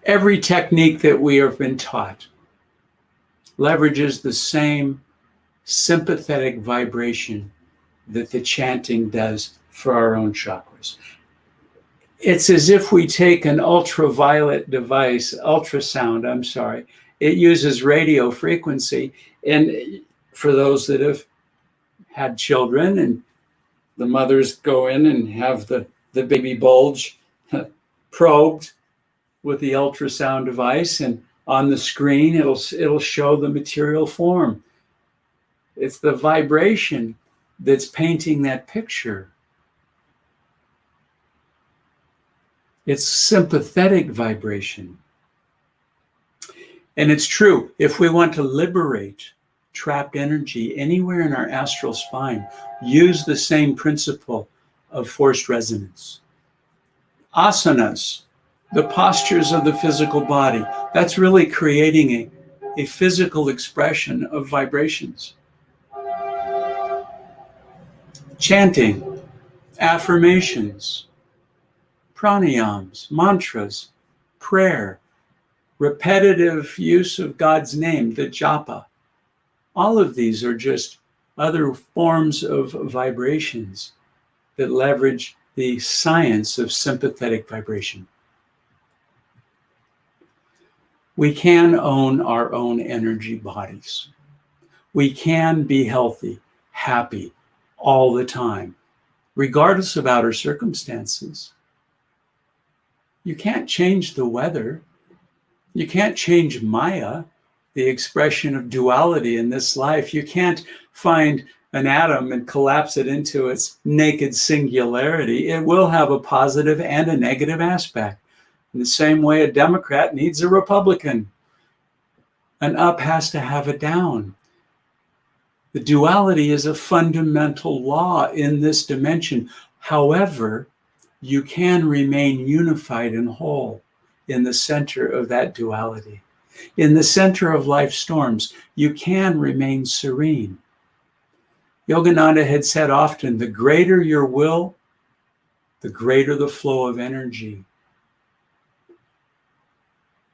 Every technique that we have been taught leverages the same sympathetic vibration that the chanting does for our own chakras. It's as if we take an ultraviolet device, it uses radio frequency. And for those that have had children and the mothers go in and have the baby bulge probed with the ultrasound device, and on the screen it'll show the material form. It's the vibration that's painting that picture. It's sympathetic vibration. And it's true, if we want to liberate trapped energy anywhere in our astral spine, use the same principle of forced resonance. Asanas, the postures of the physical body, that's really creating a physical expression of vibrations. Chanting, affirmations, pranayams, mantras, prayer, repetitive use of God's name, the japa. All of these are just other forms of vibrations that leverage the science of sympathetic vibration. We can own our own energy bodies. We can be healthy, happy all the time, regardless of outer circumstances. You can't change the weather. You can't change Maya, the expression of duality in this life. You can't find an atom and collapse it into its naked singularity. It will have a positive and a negative aspect. In the same way a Democrat needs a Republican. An up has to have a down. The duality is a fundamental law in this dimension. However, you can remain unified and whole in the center of that duality. In the center of life's storms, you can remain serene. Yogananda had said often, the greater your will, the greater the flow of energy.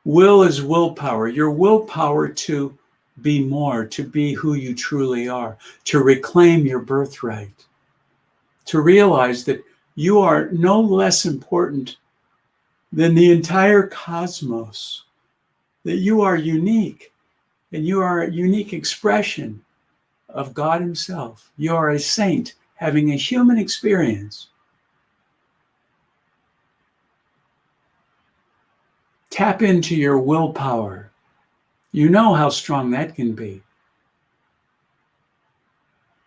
Will is willpower, your willpower to be more, to be who you truly are, to reclaim your birthright, to realize that you are no less important than the entire cosmos, that you are unique, and you are a unique expression of God himself. You are a saint having a human experience. Tap into your willpower. You know how strong that can be.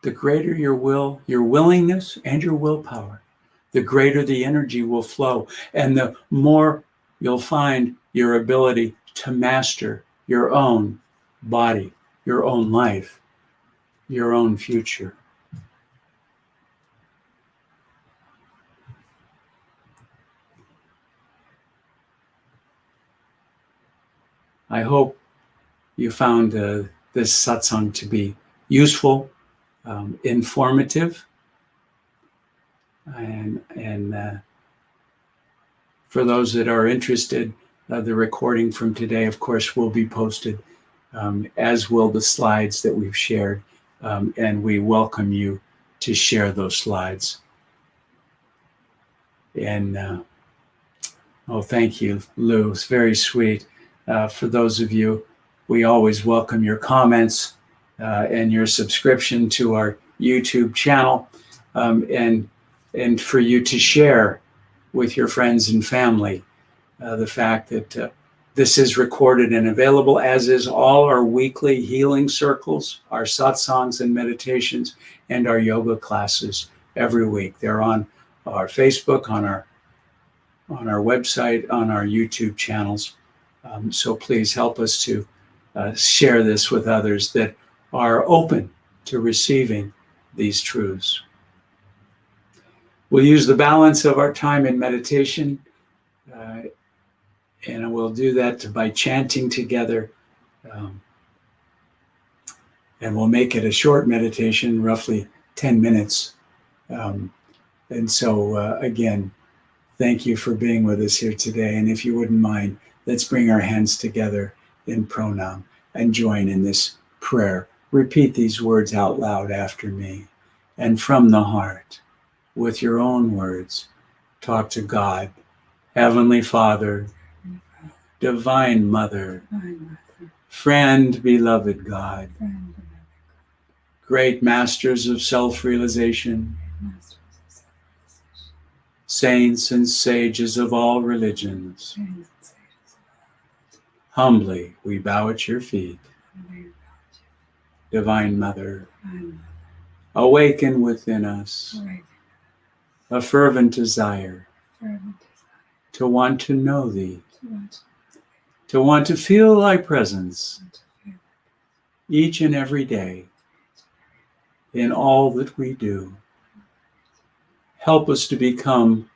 The greater your will, your willingness and your willpower, the greater the energy will flow, and the more you'll find your ability to master your own body, your own life, your own future. I hope you found this satsang to be useful, informative, and for those that are interested, the recording from today, of course, will be posted, as will the slides that we've shared, and we welcome you to share those slides. And thank you, Lou. It's very sweet. For those of you, we always welcome your comments and your subscription to our YouTube channel, and for you to share with your friends and family the fact that this is recorded and available, as is all our weekly healing circles, our satsangs and meditations, and our yoga classes every week. They're on our Facebook, on our website, on our YouTube channels. So please help us to share this with others that are open to receiving these truths. We'll use the balance of our time in meditation, and we'll do that by chanting together. And we'll make it a short meditation, roughly 10 minutes. And so, again, thank you for being with us here today. And if you wouldn't mind, let's bring our hands together in pranam and join in this prayer. Repeat these words out loud after me. And from the heart, with your own words, talk to God, Heavenly Father, Divine Mother, friend, beloved God, great masters of self-realization, saints and sages of all religions. Humbly we bow at your feet. Divine Mother, awaken within us a fervent desire to want to know thee, to want to feel thy presence each and every day in all that we do. Help us to become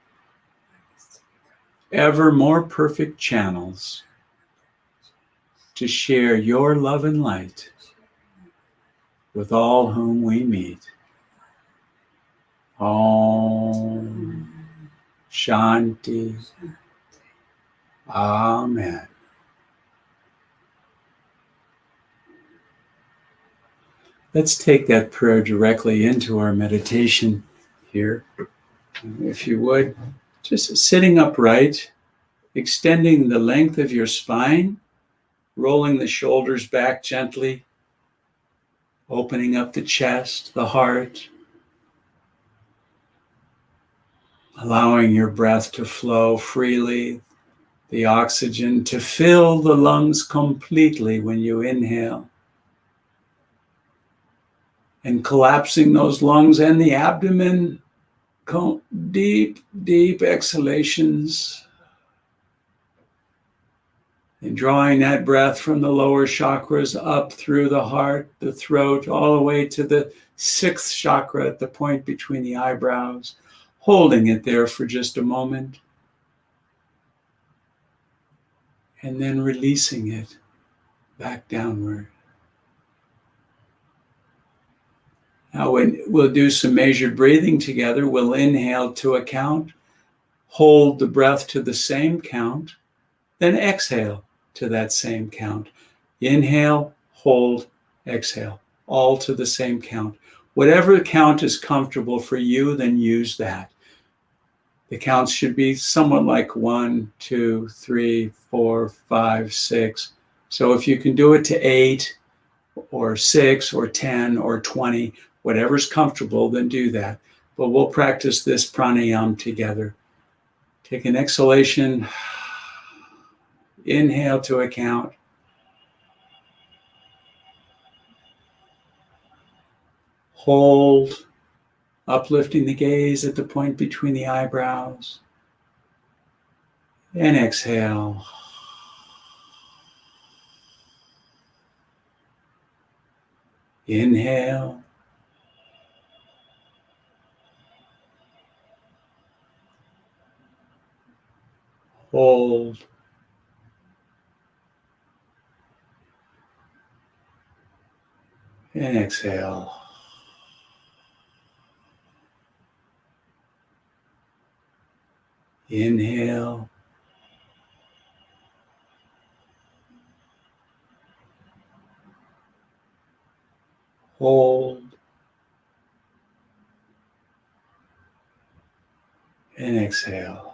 ever more perfect channels to share your love and light with all whom we meet. Om Shanti. Amen. Let's take that prayer directly into our meditation here. If you would, just sitting upright, extending the length of your spine, rolling the shoulders back gently, opening up the chest, the heart, allowing your breath to flow freely, the oxygen to fill the lungs completely when you inhale, and collapsing those lungs and the abdomen, deep, deep exhalations, and drawing that breath from the lower chakras up through the heart, the throat, all the way to the sixth chakra at the point between the eyebrows, holding it there for just a moment, and then releasing it back downward. Now we'll do some measured breathing together. We'll inhale to a count, hold the breath to the same count, then exhale to that same count. Inhale, hold, exhale, all to the same count. Whatever count is comfortable for you, then use that. The counts should be somewhat like 1, 2, 3, 4, 5, 6. So if you can do it to 8 or 6 or 10 or 20, whatever's comfortable, then do that. But we'll practice this pranayama together. Take an exhalation, inhale to a count. Hold, uplifting the gaze at the point between the eyebrows. And exhale. Inhale. Hold. And exhale. Inhale. Hold. And exhale.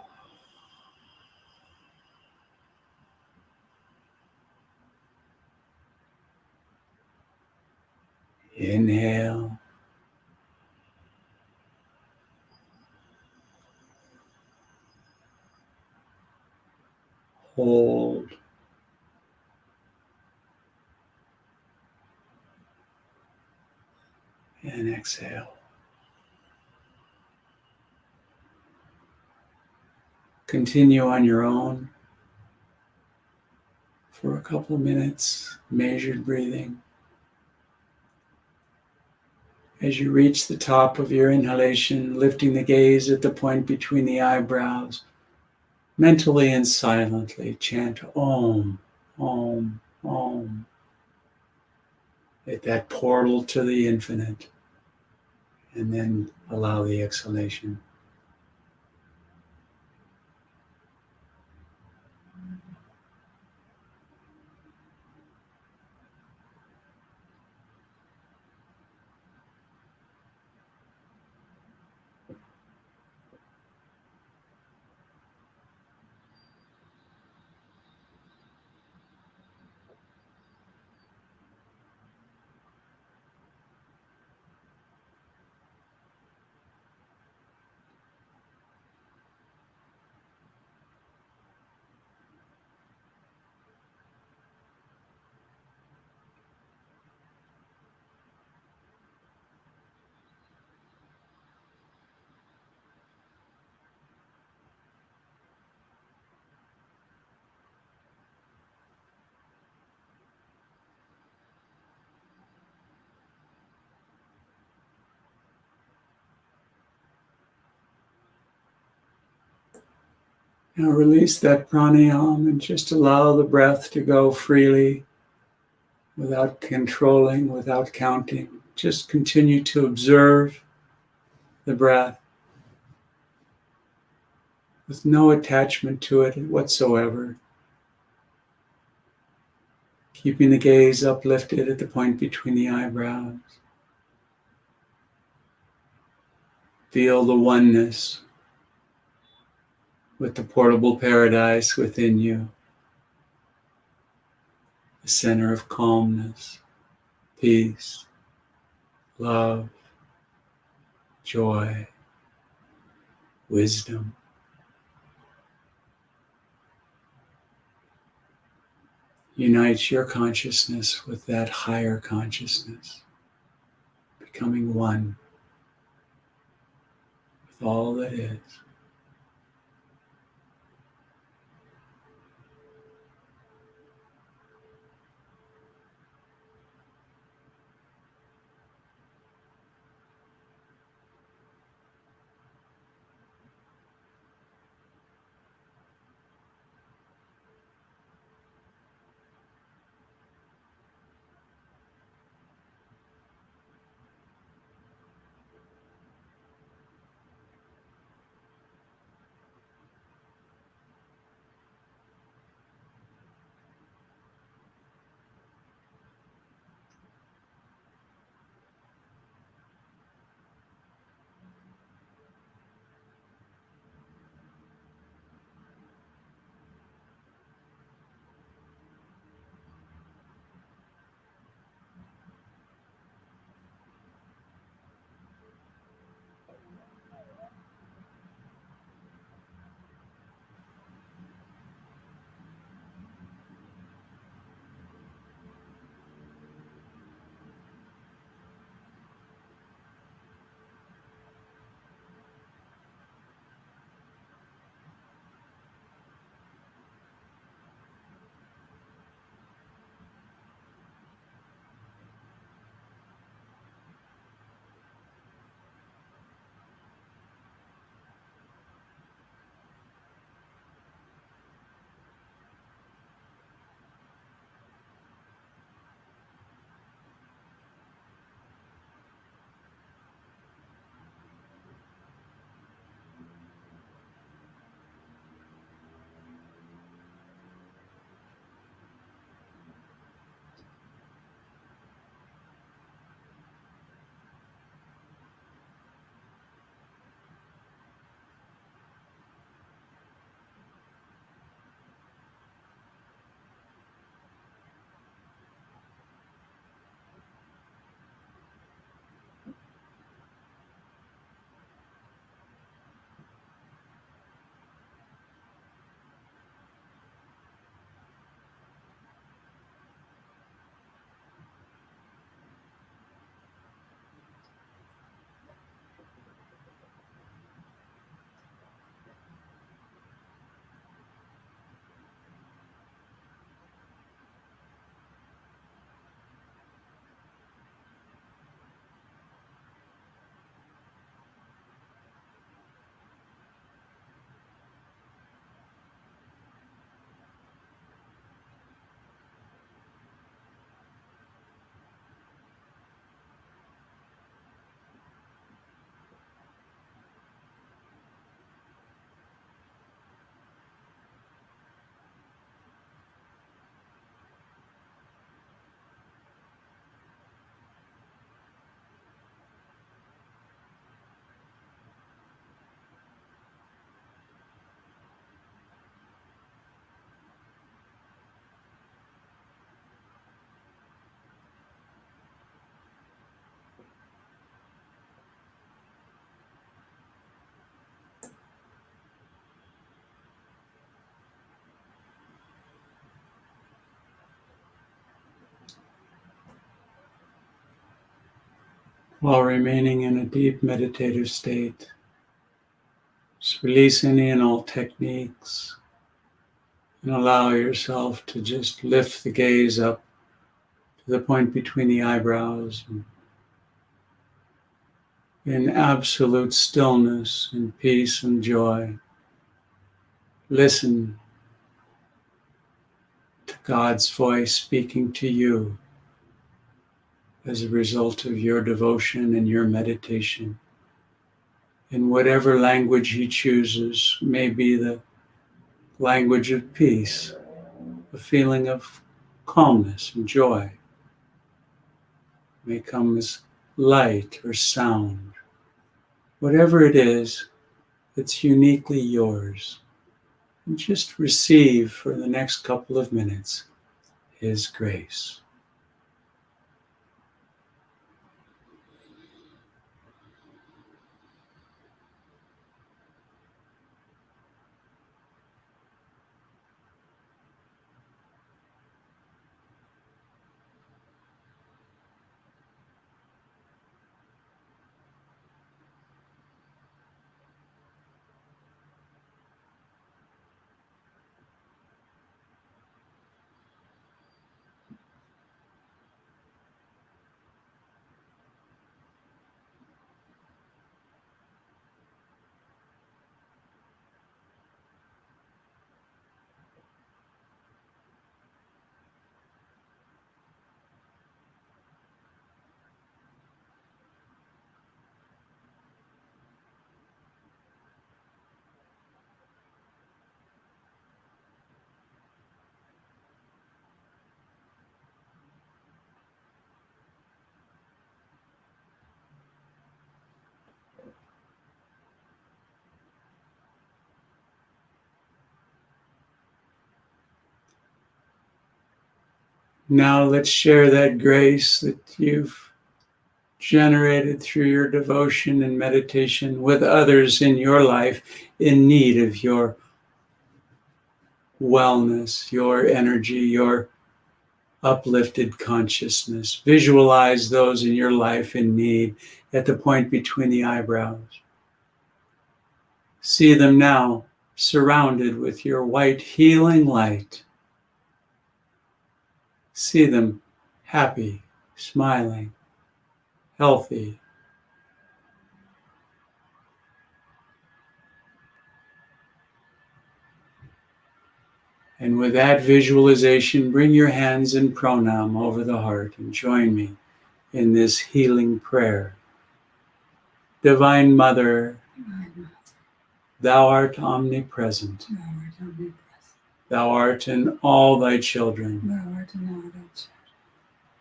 Inhale. Hold. And exhale. Continue on your own for a couple of minutes, measured breathing. As you reach the top of your inhalation, lifting the gaze at the point between the eyebrows, mentally and silently chant Om, Om, Om at that portal to the infinite, and then allow the exhalation. Now release that pranayama and just allow the breath to go freely without controlling, without counting. Just continue to observe the breath with no attachment to it whatsoever. Keeping the gaze uplifted at the point between the eyebrows. Feel the oneness with the portable paradise within you. the center of calmness, peace, love, joy, wisdom. Unites your consciousness with that higher consciousness, becoming one with all that is. While remaining in a deep meditative state, just release any and all techniques and allow yourself to just lift the gaze up to the point between the eyebrows and in absolute stillness and peace and joy. Listen to God's voice speaking to you as a result of your devotion and your meditation. In whatever language He chooses, may be the language of peace, a feeling of calmness and joy. May come as light or sound. Whatever it is, it's uniquely yours. And just receive for the next couple of minutes His grace. Now let's share that grace that you've generated through your devotion and meditation with others in your life in need of your wellness, your energy, your uplifted consciousness. Visualize those in your life in need at the point between the eyebrows. See them now surrounded with your white healing light. See them happy, smiling, healthy. And with that visualization, bring your hands in pranam over the heart and join me in this healing prayer. Divine Mother, Thou art omnipresent. Thou art in all thy children.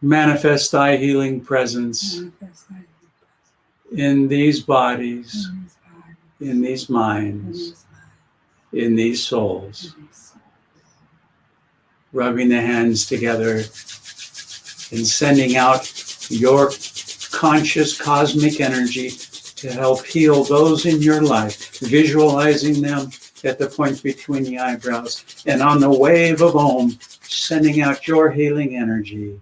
Manifest thy healing presence in these bodies, in these minds, in these souls. Rubbing the hands together and sending out your conscious cosmic energy to help heal those in your life, visualizing them at the point between the eyebrows, and on the wave of Om, sending out your healing energy.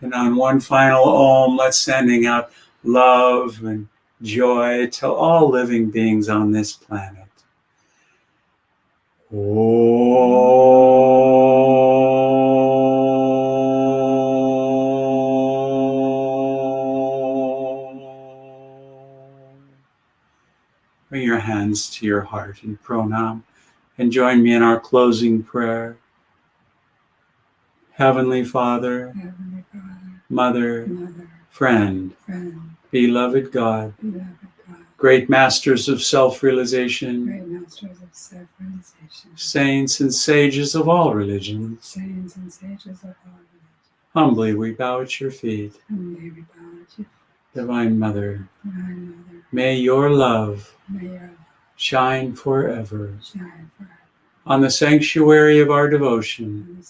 And on one final Om, let's sending out love and joy to all living beings on this planet. Bring your hands to your heart in pranam and join me in our closing prayer. Heavenly Father, Mother, friend, beloved God, great masters of self-realization, saints and sages of all religions, humbly we bow at your feet. Divine Mother, may your love shine forever on the sanctuary of our devotion,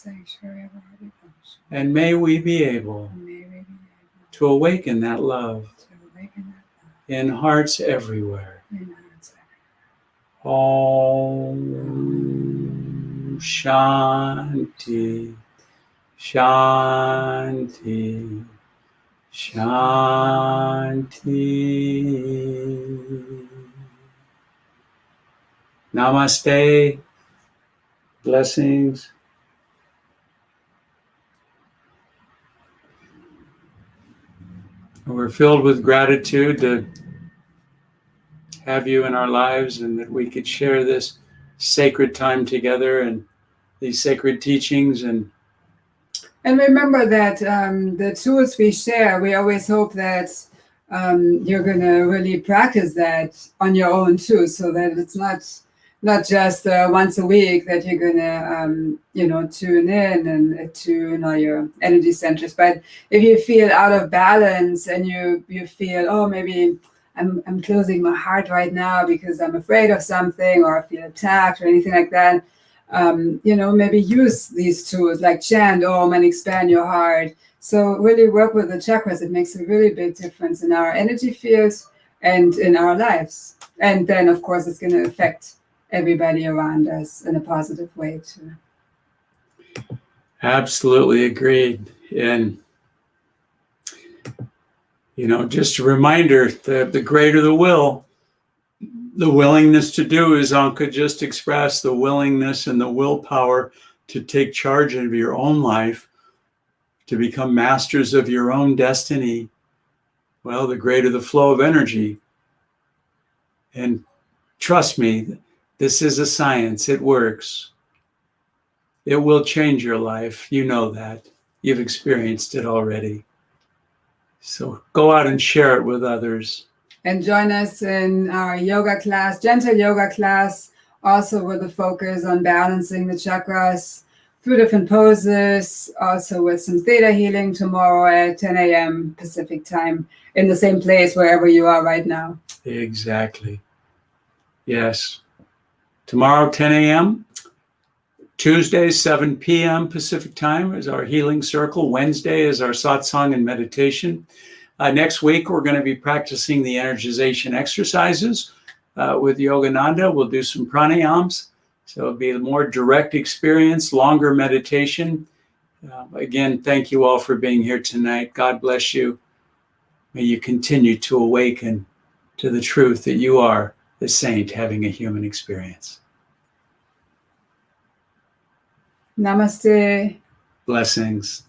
and may we be able to awaken that love in hearts everywhere. Om Shanti, Shanti, Shanti. Namaste. Blessings. We're filled with gratitude to have you in our lives and that we could share this sacred time together and these sacred teachings. And remember that the tools we share, we always hope that you're going to really practice that on your own too, so that it's not just once a week that you're going to, tune in and tune all your energy centers. But if you feel out of balance and you feel, oh, maybe I'm closing my heart right now because I'm afraid of something or I feel attacked or anything like that, maybe use these tools like chant Om and expand your heart. So really work with the chakras. It makes a really big difference in our energy fields and in our lives. And then, of course, it's going to affect everybody around us in a positive way too. absolutely agreed. And, just a reminder that the greater the will, the willingness to do, as Anka just expressed, the willingness and the willpower to take charge of your own life, to become masters of your own destiny, well, the greater the flow of energy. And trust me, this is a science. It works. It will change your life. You know that. You've experienced it already. So go out and share it with others. And join us in our yoga class, gentle yoga class, also with a focus on balancing the chakras through different poses, also with some theta healing tomorrow at 10 a.m. Pacific time in the same place wherever you are right now. Exactly. Yes. Tomorrow, 10 a.m. Tuesday, 7 p.m. Pacific time is our healing circle. Wednesday is our satsang and meditation. Next week, we're going to be practicing the energization exercises with Yogananda. We'll do some pranayams. So it'll be a more direct experience, longer meditation. Again, thank you all for being here tonight. God bless you. May you continue to awaken to the truth that you are the saint having a human experience. Namaste. Blessings.